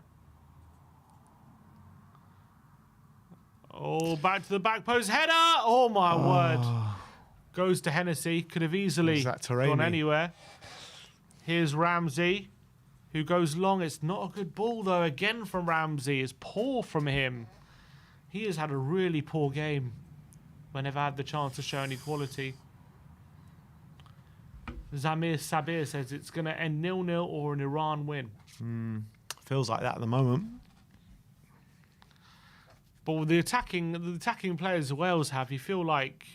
Oh, back to the back post. Header! Oh, my word. Goes to Hennessy. Could have easily gone anywhere. Here's Ramsey, who goes long. It's not a good ball, though. Again from Ramsey. It's poor from him. He has had a really poor game whenever had the chance to show any quality. Zamir Sabir says it's going to end 0-0 or an Iran win. Feels like that at the moment. But with the attacking players Wales have, you feel like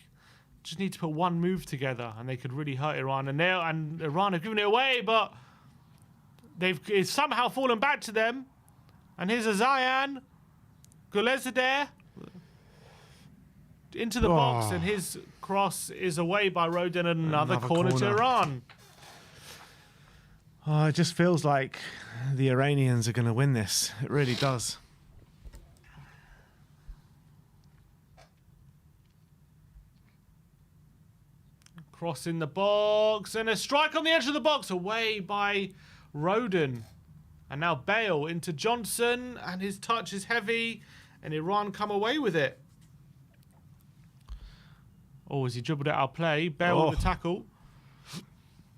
just need to put one move together and they could really hurt Iran. And Iran have given it away, but it's somehow fallen back to them. And here's a Zayan. Goalkeeper into the box, and his cross is away by Rodin, and another corner to Iran. Oh, it just feels like the Iranians are going to win this. It really does. Cross in the box, and a strike on the edge of the box, away by Rodin. And now Bale into Johnson, and his touch is heavy, and Iran come away with it. Oh, as he dribbled it out of play. Bale with the tackle.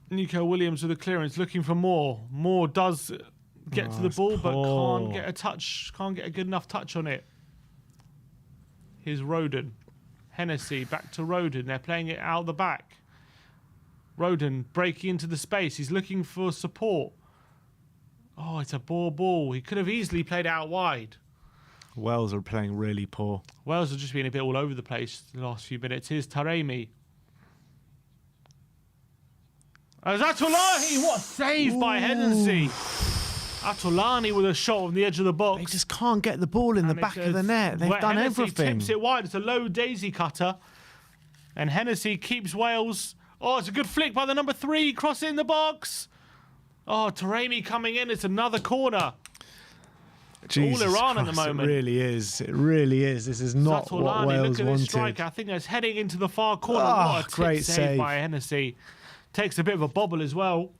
Nico Williams with the clearance, looking for Moore. Moore does get to the ball, but can't get a touch, can't get a good enough touch on it. Here's Rodin. Hennessy, back to Rodin. They're playing it out the back. Rodin breaking into the space. He's looking for support. Oh, it's a ball. He could have easily played it out wide. Wales are playing really poor. Wales have just been a bit all over the place the last few minutes. Here's Taremi. Zatolani, what a save by Hennessy. Atolani with a shot on the edge of the box. They just can't get the ball in the back of the net. They've done Hennessy everything. Tips it wide. It's a low daisy cutter. And Hennessy keeps Wales. Oh, it's a good flick by the number 3. Cross in the box. Oh, Taremi coming in. It's another corner. It's all Iran at the moment. It really is. It really is. This is not Zatolani, what Wales look at wanted. This striker. I think that's heading into the far corner. Oh, what a great save by Hennessy. Takes a bit of a bobble as well.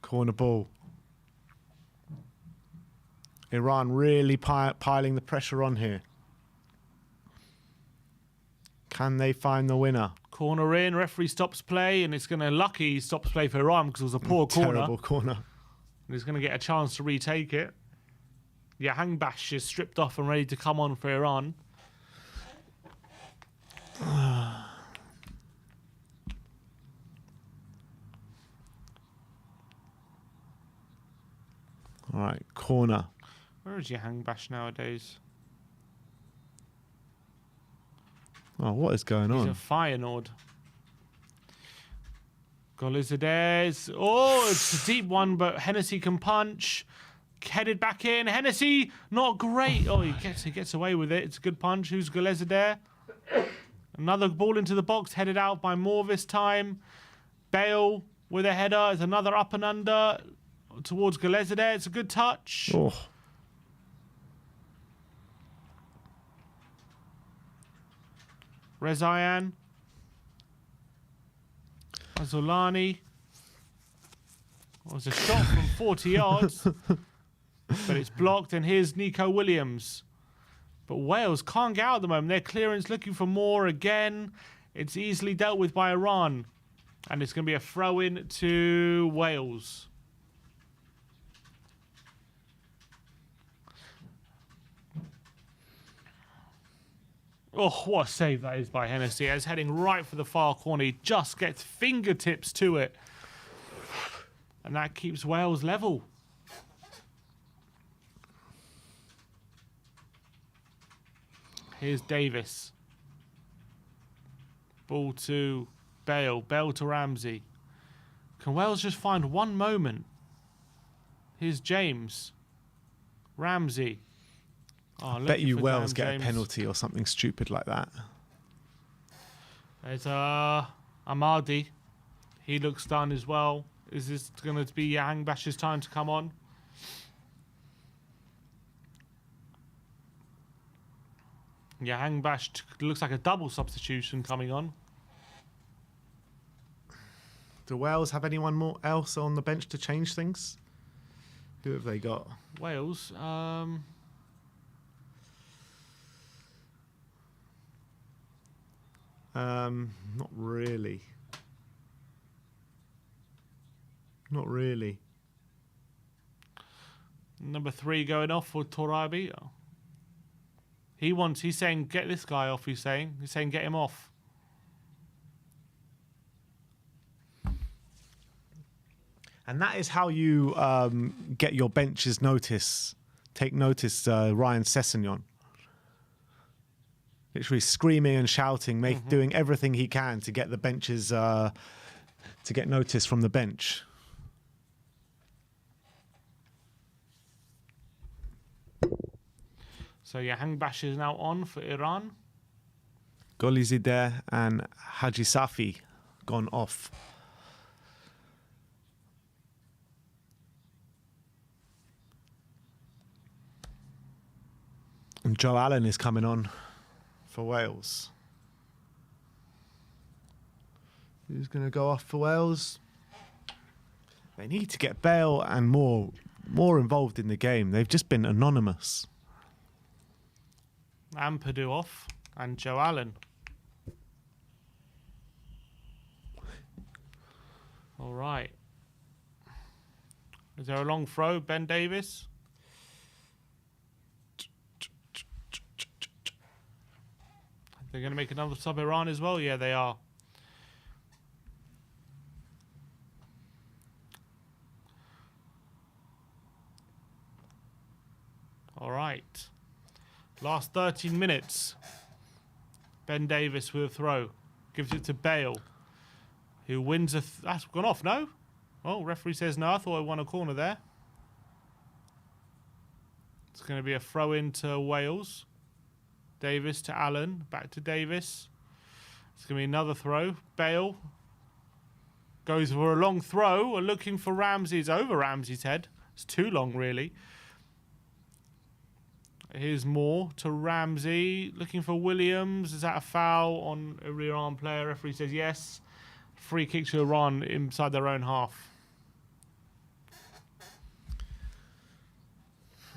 Corner ball. Iran really piling the pressure on here. Can they find the winner? Corner in, referee stops play, and it's going to lucky stops play for Iran because it was a poor corner. Terrible corner. And he's going to get a chance to retake it. Yeah, Hangbash is stripped off and ready to come on for Iran. All right, corner. Where is your hang bash nowadays? Oh, what is going He's on? a Feyenoord. Golizades. Oh, it's a deep one, but Hennessy can punch. Headed back in. Hennessy, not great. Oh, he gets away with it. It's a good punch. Who's Golizades? Another ball into the box, headed out by Moore this time. Bale with a header. It's another up and under towards Golizades. It's a good touch. Oh. Rezayan. Azulani. It was a shot from 40 yards, but it's blocked. And here's Nico Williams. But Wales can't get out at the moment. Their clearance looking for more again. It's easily dealt with by Iran. And it's going to be a throw-in to Wales. Oh, what a save that is by Hennessy. It's heading right for the far corner. He just gets fingertips to it. And that keeps Wales level. Here's Davis. Ball to Bale. Bale to Ramsey. Can Wales just find one moment? Here's James. Ramsey. Oh, Bet you Wales Dan get James. a penalty or something stupid like that. There's Amadi. He looks done as well. Is this going to be Hang Bash's time to come on? Yeah, Hang Bash looks like a double substitution coming on. Do Wales have anyone more else on the bench to change things? Who have they got? Wales. Not really. Not really. Number 3 going off for Torabi. He's saying get this guy off. He's saying get him off. And that is how you get your benches notice. Take notice, Ryan Sessegnon. Literally screaming and shouting, doing everything he can to get the benches, to get notice from the bench. So yeah, Hang Bash is now on for Iran. Golizadeh and Haji Safi gone off. And Joe Allen is coming on for Wales. Who's going to go off for Wales? They need to get Bale and more involved in the game. They've just been anonymous. Ampadu off and Joe Allen. All right. Is there a long throw? Ben Davis. They're going to make another sub Iran as well? Yeah, they are. All right. Last 13 minutes. Ben Davis with a throw. Gives it to Bale, who wins a... That's gone off, no? Oh, referee says no. I thought I won a corner there. It's going to be a throw-in to Wales. Davis to Allen. Back to Davis. It's going to be another throw. Bale goes for a long throw. Looking for Ramsey. It's over Ramsey's head. It's too long, really. Here's Moore to Ramsey. Looking for Williams. Is that a foul on a Iran player? Referee says yes. Free kick to Iran inside their own half.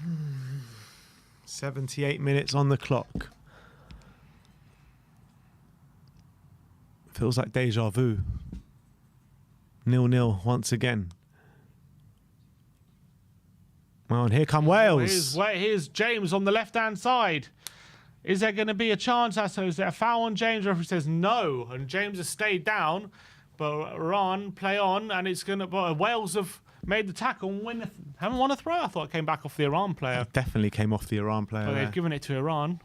Hmm. 78 minutes on the clock. Feels like deja vu. 0-0 once again. Well, and here come Wales. Here's James on the left-hand side. Is there going to be a chance? Is there a foul on James? Referee says no, and James has stayed down. But Iran play on, and it's going to. But Wales have made the tackle and haven't won a throw. I thought it came back off the Iran player. It definitely came off the Iran player. But There. they've given it to Iran.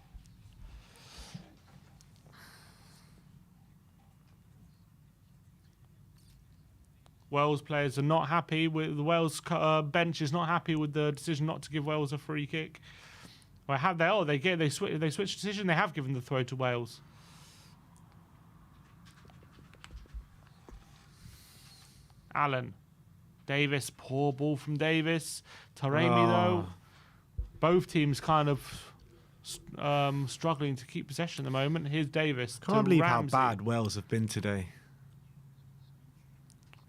Wales players are not happy with the Wales bench is not happy with the decision not to give Wales a free kick. Well, have they? Oh, they switch decision. They have given the throw to Wales. Allen, Davis, poor ball from Davis. Taremi though, both teams kind of struggling to keep possession at the moment. Here's Davis. Can't believe Ramsey. how bad Wales have been today.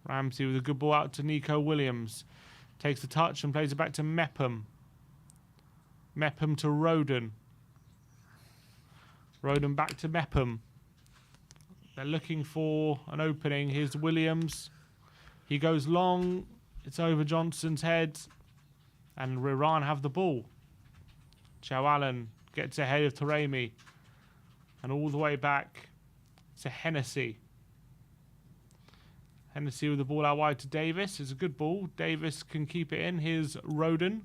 Ramsey with a good ball out to Nico Williams. Takes the touch and plays it back to Mepham. Mepham to Roden. Roden back to Mepham. They're looking for an opening. Here's Williams. He goes long. It's over Johnson's head. And Iran have the ball. Joe Allen gets ahead of Taremi. And all the way back to Hennessy. Hennessy with the ball out wide to Davis. It's a good ball. Davis can keep it in. Here's Roden.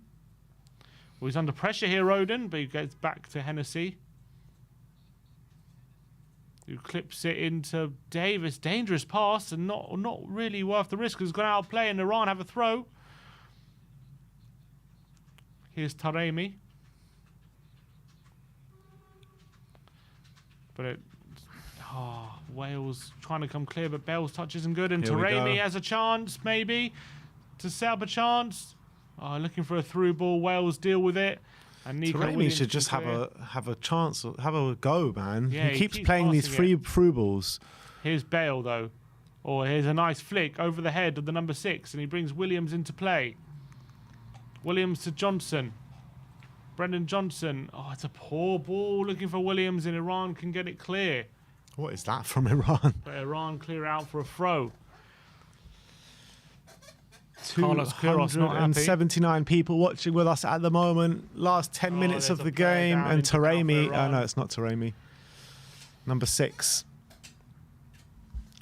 Well, he's under pressure here, Roden, but he gets back to Hennessy. Who clips it into Davis. Dangerous pass and not really worth the risk. Has gone out of play and Iran have a throw. Here's Taremi. But Wales trying to come clear, but Bale's touch isn't good. And Taremi has a chance, maybe, to set up a chance. Looking for a through ball. Wales deal with it. And Nico Taremi should just have a chance, have a go, man. Yeah, he keeps playing these through balls. Here's Bale, though. Here's a nice flick over the head of the number 6, and he brings Williams into play. Williams to Johnson. Brendan Johnson. It's a poor ball. Looking for Williams, and Iran can get it clear. What is that from Iran? But Iran clear out for a throw. Carlos Queiroz not happy. 279 people watching with us at the moment. Last 10 minutes of the game. And Taremi. Oh, no, it's not Taremi. Number 6.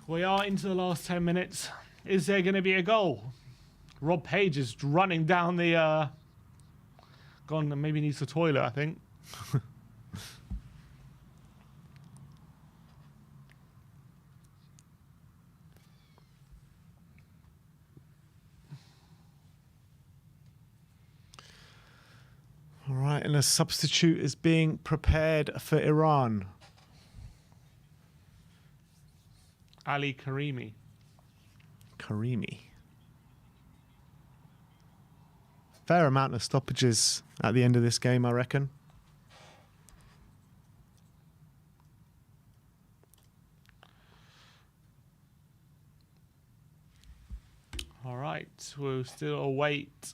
We are into the last 10 minutes. Is there going to be a goal? Rob Page is running down the... Gone, maybe needs the toilet, I think. All right, and a substitute is being prepared for Iran. Ali Karimi. Fair amount of stoppages at the end of this game, I reckon. All right, we'll still await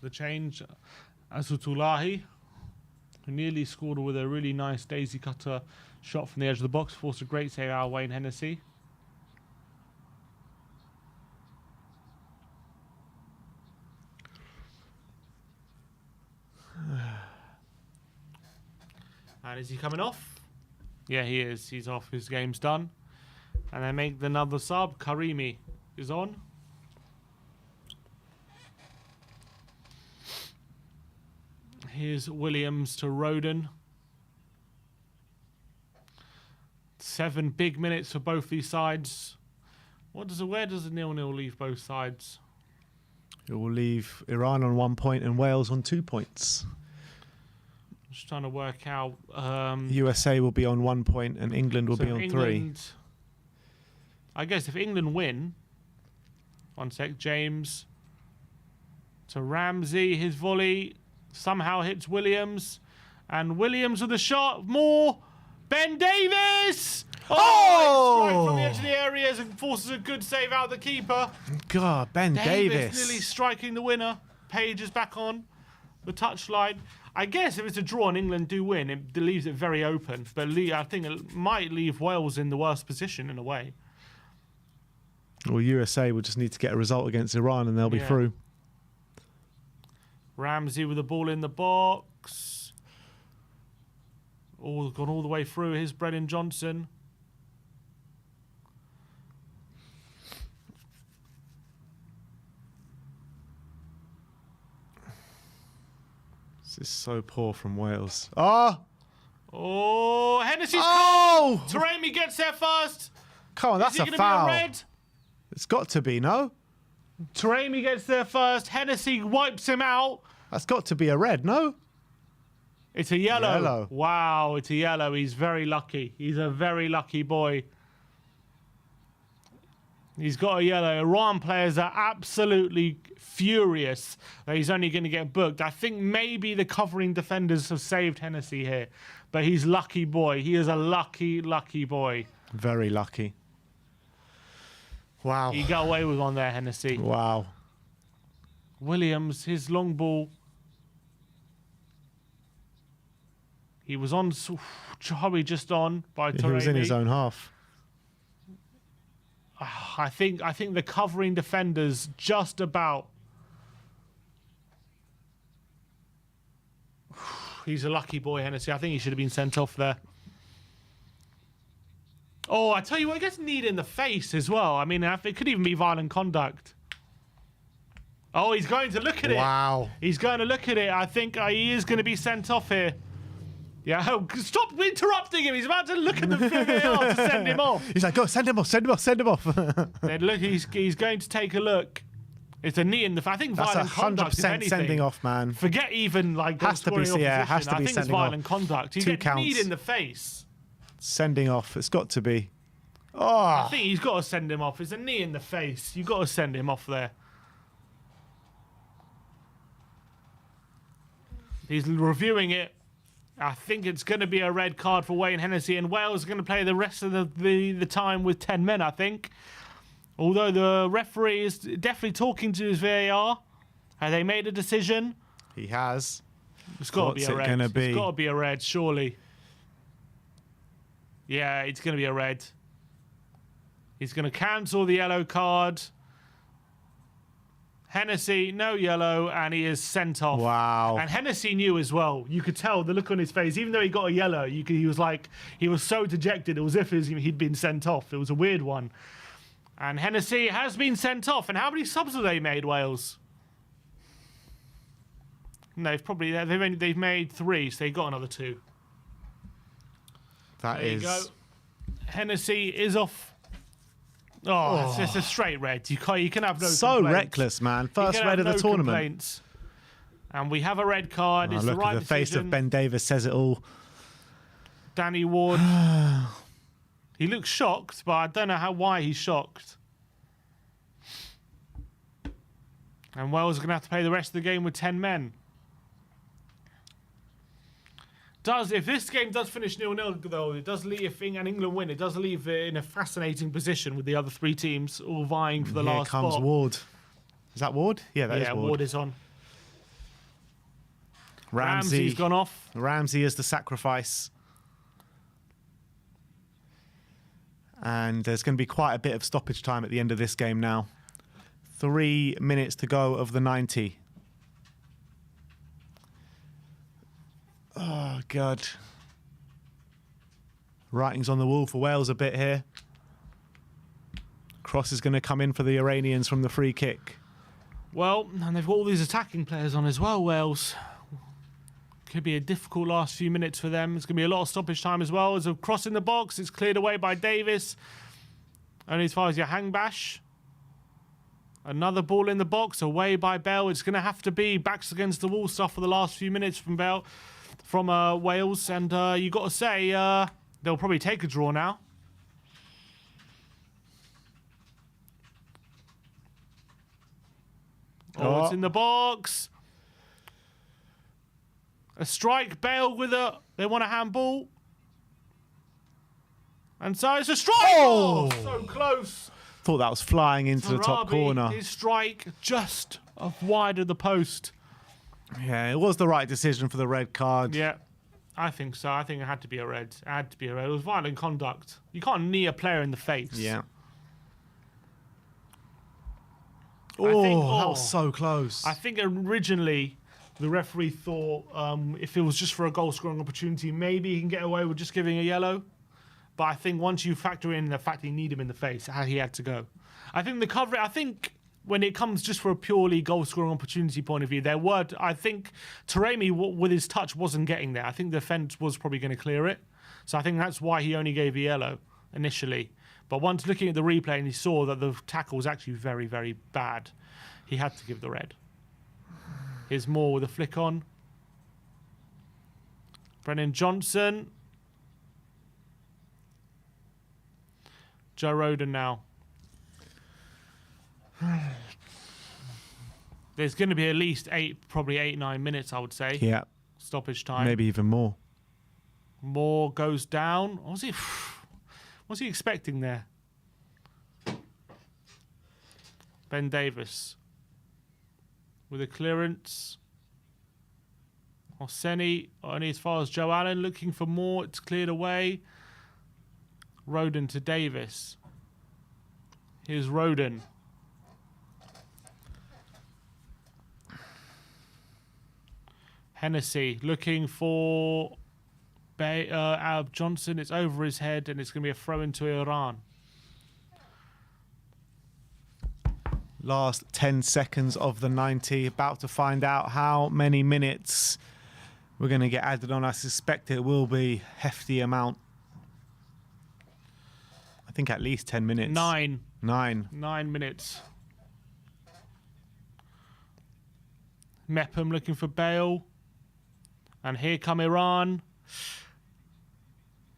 the change. Azutulahi, who nearly scored with a really nice daisy cutter shot from the edge of the box, forced a great save out of Wayne Hennessy. And is he coming off? Yeah, he is. He's off. His game's done. And they make another sub. Karimi is on. Here's Williams to Roden. 7 big minutes for both these sides. Where does the 0-0 leave both sides? It will leave Iran on 1 point and Wales on 2 points. Just trying to work out. USA will be on 1 point and England will be on 3. I guess if England win, 1 sec, James to Ramsey, his volley somehow hits Williams, and Williams with a shot. More Ben Davis. Strike from the edge of the areas and forces a good save out of the keeper. God, Ben Davis nearly striking the winner. Page is back on the touchline. I guess if it's a draw and England do win, it leaves it very open. But I think it might leave Wales in the worst position in a way. Well, USA will just need to get a result against Iran and they'll be through. Ramsey with the ball in the box. Gone all the way through. Here's Brendan Johnson. This is so poor from Wales. Oh! Oh, Hennessy's Oh! caught. Taremi gets there first. Come on, that's Is a it gonna foul. be a red? It's got to be, no? Taremi gets there first. Hennessy wipes him out. That's got to be a red, no? It's a yellow. Yellow. Wow, it's a yellow. He's very lucky. He's a very lucky boy. He's got a yellow. Iran players are absolutely furious that he's only going to get booked. I think maybe the covering defenders have saved Hennessy here. But he's lucky boy. He is a lucky, lucky boy. Very lucky. Wow. He got away with one there, Hennessy. Wow. Williams, his long ball. He was on, Chahabi just on by Taremi. He was in his own half. I think the covering defenders just about. He's a lucky boy, Hennessy. I think he should have been sent off there. Oh, I tell you what, he gets kneed in the face as well. I mean, it could even be violent conduct. Oh, he's going to look at it. Wow. He's going to look at it. I think he is going to be sent off here. Yeah, stop interrupting him. He's about to look at the VAR to send him off. He's like, go, send him off, send him off, send him off. Then look, he's going to take a look. It's a knee in the. I think That's violent conduct. 100% sending off, man. Forget even like Has to be, yeah, has to I be think it's sending violent off. conduct. He 2 gets counts. kneed in the face. Sending off. It's got to be. I Oh. think he's got to send him off. It's a knee in the face. You've got to send him off there. He's reviewing it. I think it's going to be a red card for Wayne Hennessy, and Wales are going to play the rest of the time with 10 men, I think. Although the referee is definitely talking to his VAR. Have they made a decision? He has. It's got to be What's a it red. gonna be? It's got to be a red, surely. Yeah, it's going to be a red. He's going to cancel the yellow card. Hennessy, no yellow, and he is sent off. Wow. And Hennessy knew as well. You could tell the look on his face. Even though he got a yellow, he was so dejected. It was as if he'd been sent off. It was a weird one. And Hennessy has been sent off. And how many subs have they made, Wales? No, they've made 3, so they got another 2. That There is. you go. Hennessy is off. Oh, it's a straight red. You can have no So complaints. reckless, man. You First can red have of the no tournament. complaints. And we have a red card. Oh, It's the look right at the face decision. of Ben Davis says it all. Danny Ward. He looks shocked, but I don't know why he's shocked. And Wales are going to have to play the rest of the game with 10 men. If this game does finish 0-0, though, it does leave, if England win, it does leave it in a fascinating position with the other 3 teams all vying for the Here last comes spot. Ward. Is that Ward? Yeah, that is Yeah, Ward. Ward is on. Ramsey. Ramsey's gone off. Ramsey is the sacrifice. And there's going to be quite a bit of stoppage time at the end of this game now. 3 minutes to go of the 90. Oh, God. Writing's on the wall for Wales a bit here. Cross is going to come in for the Iranians from the free kick. Well, and they've got all these attacking players on as well, Wales. Could be a difficult last few minutes for them. There's going to be a lot of stoppage time as well. There's a cross in the box. It's cleared away by Davis. Only as far as your hang bash. Another ball in the box, away by Bale. It's going to have to be backs against the wall stuff for the last few minutes from Bale, from Wales. And you got to say, they'll probably take a draw now. Oh, it's in the box. A strike, Bale with a... They want a handball. And so it's a strike! Oh, so close. Thought that was flying into the top Arabi, corner. his strike just wide of the post. Yeah, it was the right decision for the red card. Yeah, I think so. I think it had to be a red. It had to be a red. It was violent conduct. You can't knee a player in the face. Yeah. I Oh, think- that was so close. I think originally the referee thought if it was just for a goal scoring opportunity, maybe he can get away with just giving a yellow. But I think once you factor in the fact he need him in the face, he had to go. I think the cover. I think when it comes just for a purely goal-scoring opportunity point of view, I think Taremi, with his touch, wasn't getting there. I think the defence was probably going to clear it. So I think that's why he only gave a yellow initially. But once looking at the replay and he saw that the tackle was actually very, very bad, he had to give the red. Here's Moore with a flick on. Brennan Johnson. Joe Rodon now. There's going to be at least probably 8-9 minutes, I would say. Yeah. Stoppage time. Maybe even more. Moore goes down. What's he expecting there? Ben Davis with a clearance. Orseni only as far as Joe Allen, looking for more. It's cleared away. Rodon to Davis. Here's Rodon. Hennessy looking for Johnson. It's over his head and it's going to be a throw into Iran. Last 10 seconds of the 90. About to find out how many minutes we're going to get added on. I suspect it will be a hefty amount. I think at least 10 minutes. 9 minutes. Mepham looking for Bale. And here come Iran.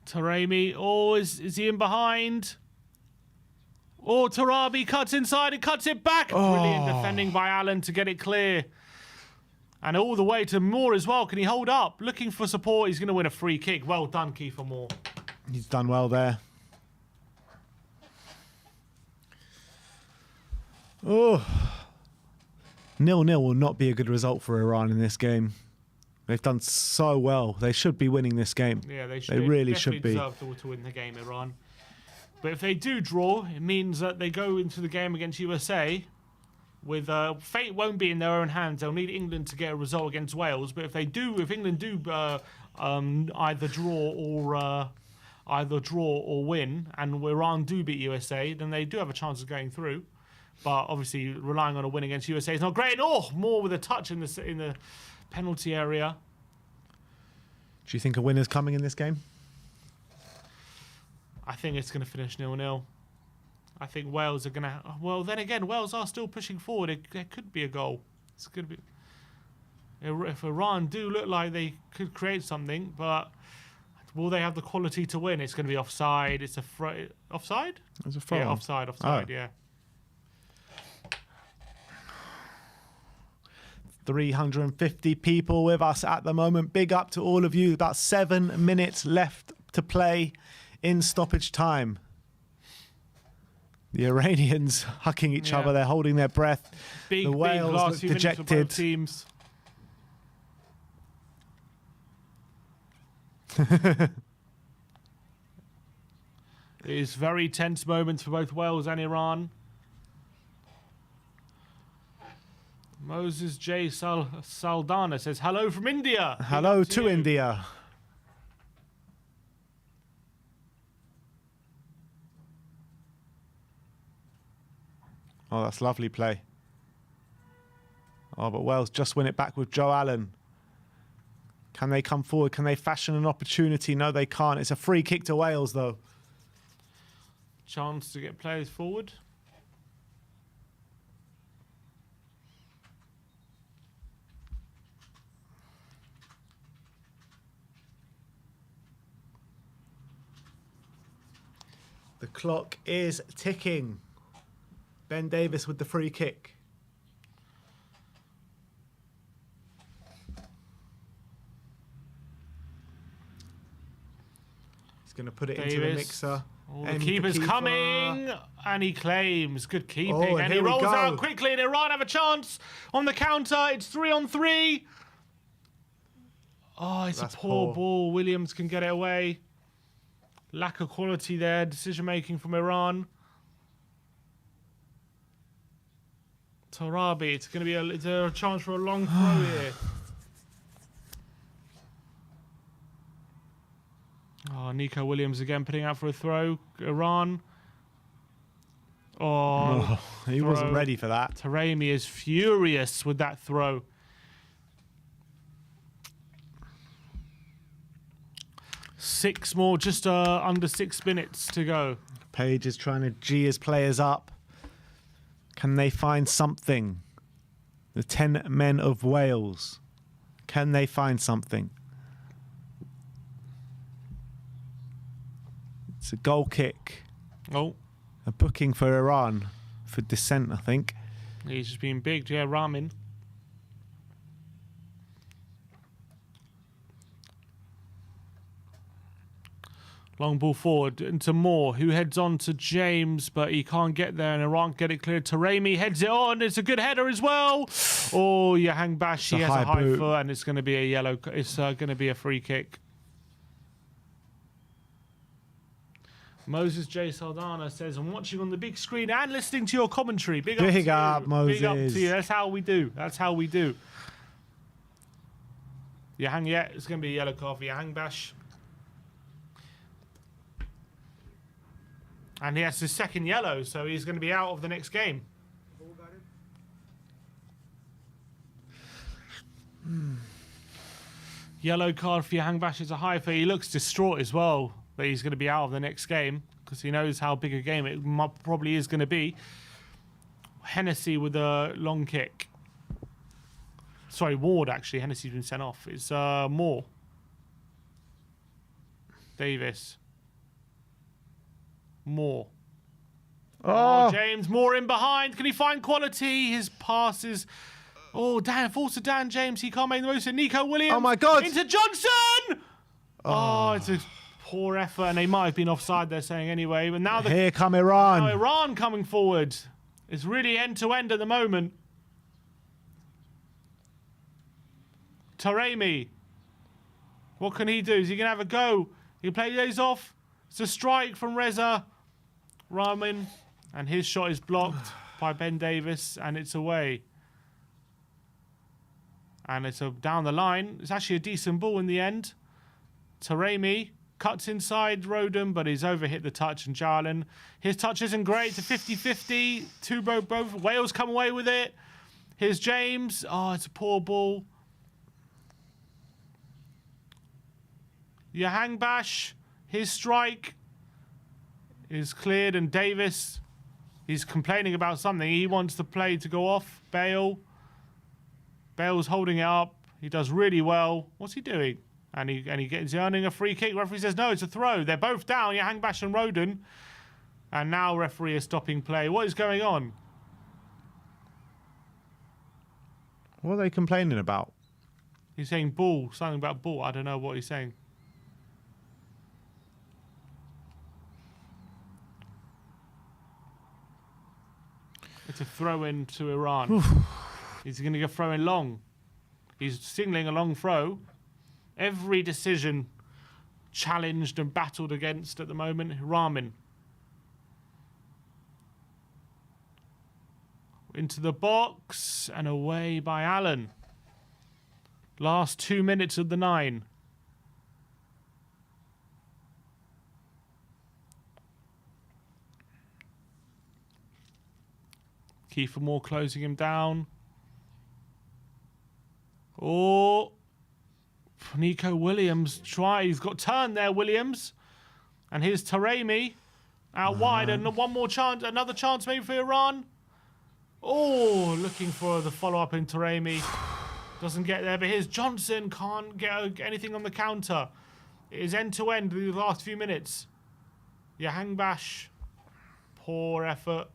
Taremi. Oh, is he in behind? Oh, Tarabi cuts inside and cuts it back. Oh. Brilliant defending by Allen to get it clear. And all the way to Moore as well. Can he hold up? Looking for support. He's going to win a free kick. Well done, Kiefer Moore. He's done well there. Oh. 0-0 will not be a good result for Iran in this game. They've done so well. They should be winning this game. Yeah, they should. They really should be. Deserve to win the game, Iran. But if they do draw, it means that they go into the game against USA with fate won't be in their own hands. They'll need England to get a result against Wales. But if England do either draw or win, and Iran do beat USA, then they do have a chance of going through. But obviously, relying on a win against USA is not great. Oh, Moore with a touch in the penalty area. Do you think a winner's coming in this game? I think it's going to finish 0-0. I think Wales are going to... Well, then again, Wales are still pushing forward. There could be a goal. It's going to be... If Iran do look like they could create something, but will they have the quality to win? It's going to be offside. It's a... Offside? It's a throw. Yeah, offside, yeah. 350 people with us at the moment. Big up to all of you. About 7 minutes left to play in stoppage time. The Iranians hugging each other. They're holding their breath. The Wales look dejected. Teams. It is very tense moments for both Wales and Iran. Moses J. Saldana says, hello from India. Hello to India. Oh, that's lovely play. Oh, but Wales just win it back with Joe Allen. Can they come forward? Can they fashion an opportunity? No, they can't. It's a free kick to Wales, though. Chance to get players forward. The clock is ticking. Ben Davis with the free kick. He's going to put it into the mixer. Oh, the keeper's coming, and he claims. Good keeping. Oh, and he rolls out quickly, and Iran have a chance on the counter. It's 3-on-3. Oh, it's a poor ball. Williams can get it away. Lack of quality there. Decision-making from Iran. Tarabi, it's going to be a chance for a long throw here. Oh, Nico Williams again putting out for a throw. Iran. Oh, he wasn't ready for that. Taremi is furious with that throw. Six more, just under 6 minutes to go. Page is trying to G his players up. Can they find something? The 10 men of Wales. Can they find something? It's a goal kick. Oh. A booking for Iran for dissent, I think. He's just being big. Yeah, Ramin. Long ball forward into Moore, who heads on to James, but he can't get there, and Iran get it cleared. Taremi heads it on. It's a good header as well. Oh, Yahang Bash, he has a high foot, and it's going to be a yellow. It's going to be a free kick. Moses J. Saldana says, I'm watching on the big screen and listening to your commentary. Big up, Moses. Big up to you. That's how we do. That's how we do. Yahang, yeah, it's going to be a yellow card for Yahang Bash. And he has his second yellow, so he's going to be out of the next game. Yellow card for Yahang Bash is a high for. He looks distraught as well that he's going to be out of the next game because he knows how big a game it probably is going to be. Hennessy with a long kick. Sorry, Ward actually. Hennessy's been sent off. It's Moore. Davis. Moore. Oh, James Moore in behind. Can he find quality? His passes. Oh, Dan, falls to Dan James. He can't make the most of Nico Williams. Oh, my God. Into Johnson. Oh, it's a poor effort. And they might have been offside, they're saying anyway. But now here come Iran. Now Iran coming forward. It's really end-to-end at the moment. Taremi. What can he do? Is he going to have a go? He play those off. It's a strike from Reza Rahman, and his shot is blocked by Ben Davis, and it's away. And it's down the line. It's actually a decent ball in the end. Taremi cuts inside Rodham, but he's overhit the touch, and Jarlin. His touch isn't great. It's a 50-50. Both Wales come away with it. Here's James. Oh, it's a poor ball. Yahang Bash. His strike is cleared, and Davis, he's complaining about something. He wants the play to go off. Bale's holding it up. He does really well. What's he doing? And he's earning a free kick. Referee says no, it's a throw. They're both down, Yahang Bash and Rodham. And now referee is stopping play. What is going on? What are they complaining about? He's saying ball, something about ball. I don't know what he's saying. It's a throw in to Iran. He's going to go throw in long. He's signaling a long throw. Every decision challenged and battled against at the moment. Rahman. Into the box and away by Allen. Last 2 minutes of the 9. Kiefer Moore closing him down. Oh, Nico Williams he's got turned there, Williams. And here's Taremi out wide, and one more chance, another chance maybe for Iran. Oh, looking for the follow-up in Taremi. Doesn't get there, but here's Johnson, can't get anything on the counter. It is end-to-end the last few minutes. Yahang Bash, poor effort.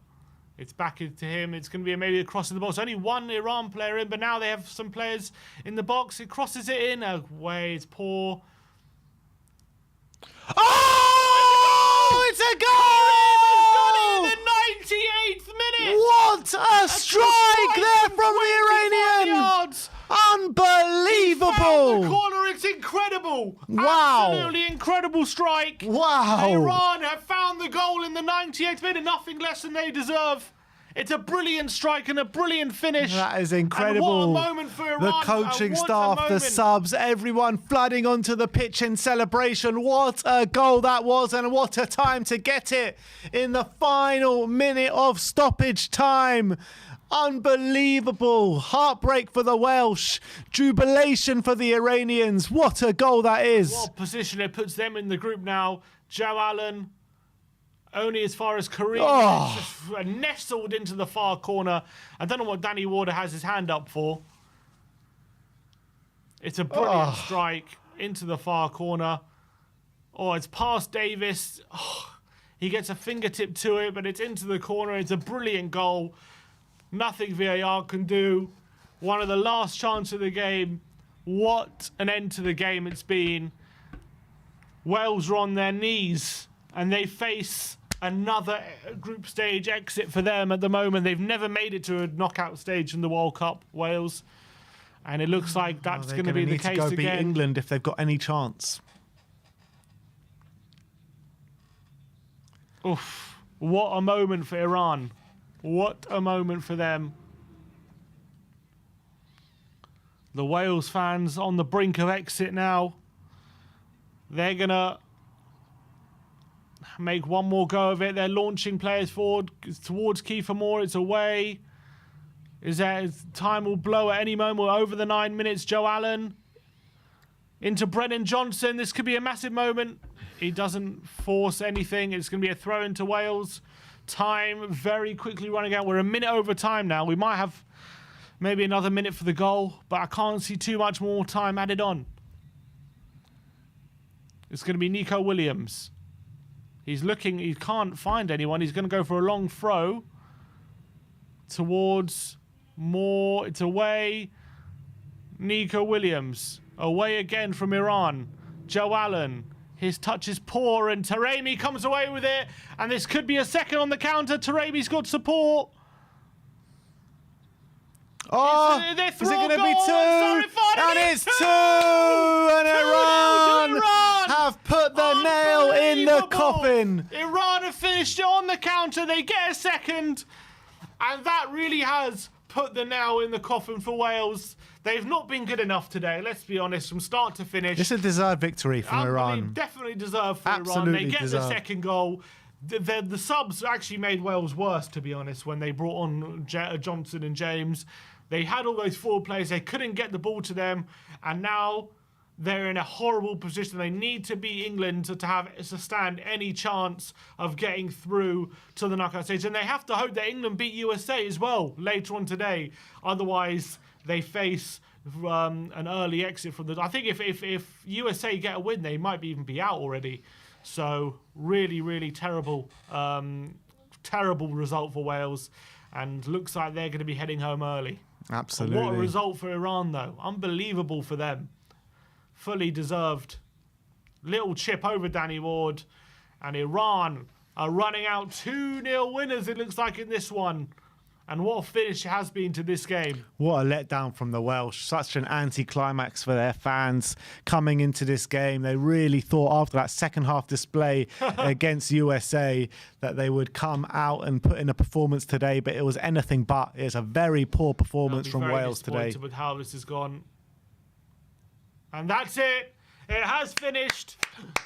It's back into him. It's going to be maybe a cross in the box. Only one Iran player in, but now they have some players in the box. It crosses it in. Away. It's poor. Oh! It's a goal! In the 98th minute. What a strike there from the Iranian! Yards. Unbelievable! The corner, it's incredible. Wow. Absolutely incredible strike. Wow. Iran have found the goal in the 98th minute. Nothing less than they deserve. It's a brilliant strike and a brilliant finish. That is incredible. And what a moment for Iran. The coaching What a staff, the moment. subs, everyone flooding onto the pitch in celebration. What a goal that was, and what a time to get it in the final minute of stoppage time. Unbelievable. Heartbreak for the Welsh. Jubilation for the Iranians. What a goal that is. What position it puts them in the group now. Joe Allen, only as far as Kareem, just nestled into the far corner. I don't know what Danny Warder has his hand up for. It's a brilliant strike into the far corner. Oh, it's past Davis. Oh, he gets a fingertip to it, but it's into the corner. It's a brilliant goal. Nothing VAR can do. One of the last chances of the game. What an end to the game it's been. Wales are on their knees and they face another group stage exit for them at the moment. They've never made it to a knockout stage in the World Cup, Wales. And it looks like that's going to be the case go again. beat England if they've got any chance. Oof. What a moment for Iran. What a moment for them. The Wales fans on the brink of exit now. They're going to make one more go of it. They're launching players forward towards Kiefer Moore. It's away. Time will blow at any moment. We're over the 9 minutes. Joe Allen into Brennan Johnson. This could be a massive moment. He doesn't force anything. It's going to be a throw into Wales. Time very quickly running out. We're a minute over time now. We might have maybe another minute for the goal, but I can't see too much more time added on. It's going to be Nico Williams. He's looking. He can't find anyone. He's going to go for a long throw towards Moore. It's away. Nico Williams. Away again from Iran. Joe Allen. His touch is poor, and Taremi comes away with it. And this could be a second on the counter. Taremi's got support. Oh, is it going to be two? And it's two! And Iran have put the nail in the coffin. Iran have finished it on the counter. They get a second. And that really has put the nail in the coffin for Wales. They've not been good enough today, let's be honest, from start to finish. It's a deserved victory from Iran. Definitely deserved for Absolutely Iran. They get deserved. the second goal. The subs actually made Wales worse, to be honest, when they brought on Johnson and James. They had all those forward players. They couldn't get the ball to them. And now they're in a horrible position. They need to beat England to stand any chance of getting through to the knockout stage. And they have to hope that England beat USA as well later on today. Otherwise, they face an early exit from the... I think if USA get a win, they might even be out already. So really, really terrible, terrible result for Wales. And looks like they're going to be heading home early. Absolutely. What a result for Iran, though. Unbelievable for them. Fully deserved. Little chip over Danny Ward. And Iran are running out 2-0 winners, it looks like, in this one. And what a finish it has been to this game. What a letdown from the Welsh. Such an anti-climax for their fans coming into this game. They really thought after that second half display against USA that they would come out and put in a performance today, but it was anything but. It's a very poor performance from Wales today. With how this has gone. And that's it. It has finished.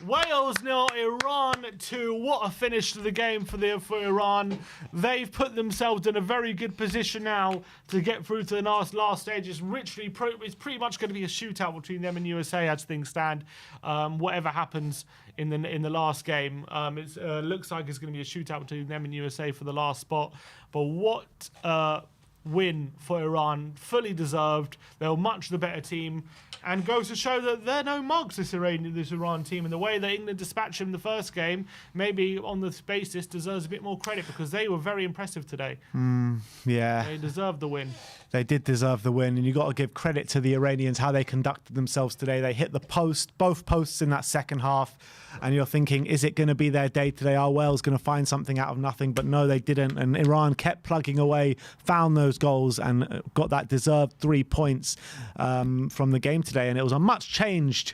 Wales 0, Iran 2. What a finish to the game for Iran. They've put themselves in a very good position now to get through to the last stage. It's pretty much going to be a shootout between them and USA as things stand. Whatever happens in the last game, it looks like it's going to be a shootout between them and USA for the last spot. But what win for Iran, fully deserved. They're much the better team, and goes to show that they're no mugs, this Iran team, and the way that England dispatched them the first game, maybe on this basis deserves a bit more credit, because they were very impressive today. Yeah. They deserved the win. They did deserve the win, and you've got to give credit to the Iranians, how they conducted themselves today. They hit the post, both posts in that second half, and you're thinking, is it going to be their day today? Are Wales going to find something out of nothing? But no, they didn't, and Iran kept plugging away, found those goals and got that deserved 3 points from the game today. And it was a much changed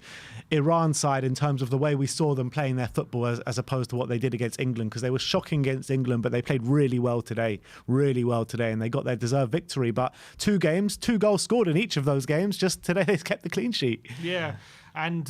Iran side in terms of the way we saw them playing their football as opposed to what they did against England, because they were shocking against England, but they played really well today, and they got their deserved victory. But 2 games, 2 goals scored in each of those games. Just today they kept the clean sheet. Yeah. And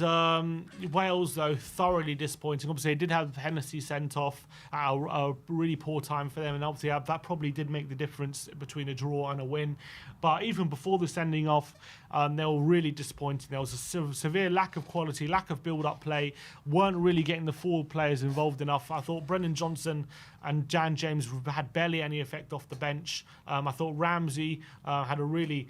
Wales, though, thoroughly disappointing. Obviously, they did have Hennessy sent off at a really poor time for them. And obviously, that probably did make the difference between a draw and a win. But even before the sending off, they were really disappointing. There was a severe lack of quality, lack of build-up play. Weren't really getting the forward players involved enough. I thought Brennan Johnson and Jan James had barely any effect off the bench. I thought Ramsey had a really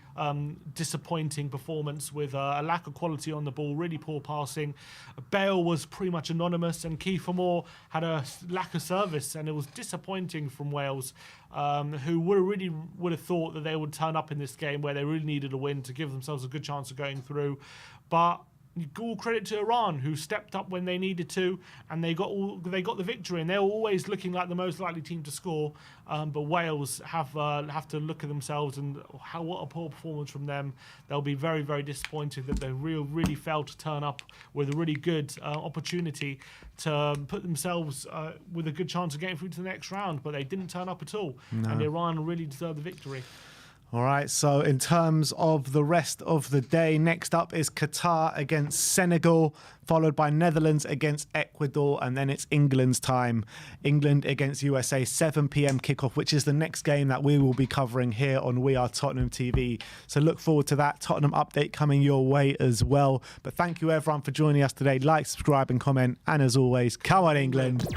disappointing performance with a lack of quality on the ball, really poor passing. Bale was pretty much anonymous, and Kiefer Moore had a lack of service, and it was disappointing from Wales, who would have thought that they would turn up in this game where they really needed a win to give themselves a good chance of going through. But all credit to Iran, who stepped up when they needed to, and they got the victory. And they were always looking like the most likely team to score. But Wales have to look at themselves, and what a poor performance from them. They'll be very, very disappointed that they really failed to turn up with a really good opportunity to put themselves with a good chance of getting through to the next round. But they didn't turn up at all, and Iran really deserved the victory. All right, so in terms of the rest of the day, next up is Qatar against Senegal, followed by Netherlands against Ecuador, and then it's England's time. England against USA, 7 p.m. kickoff, which is the next game that we will be covering here on We Are Tottenham TV. So look forward to that Tottenham update coming your way as well. But thank you everyone for joining us today. Like, subscribe and comment. And as always, come on England.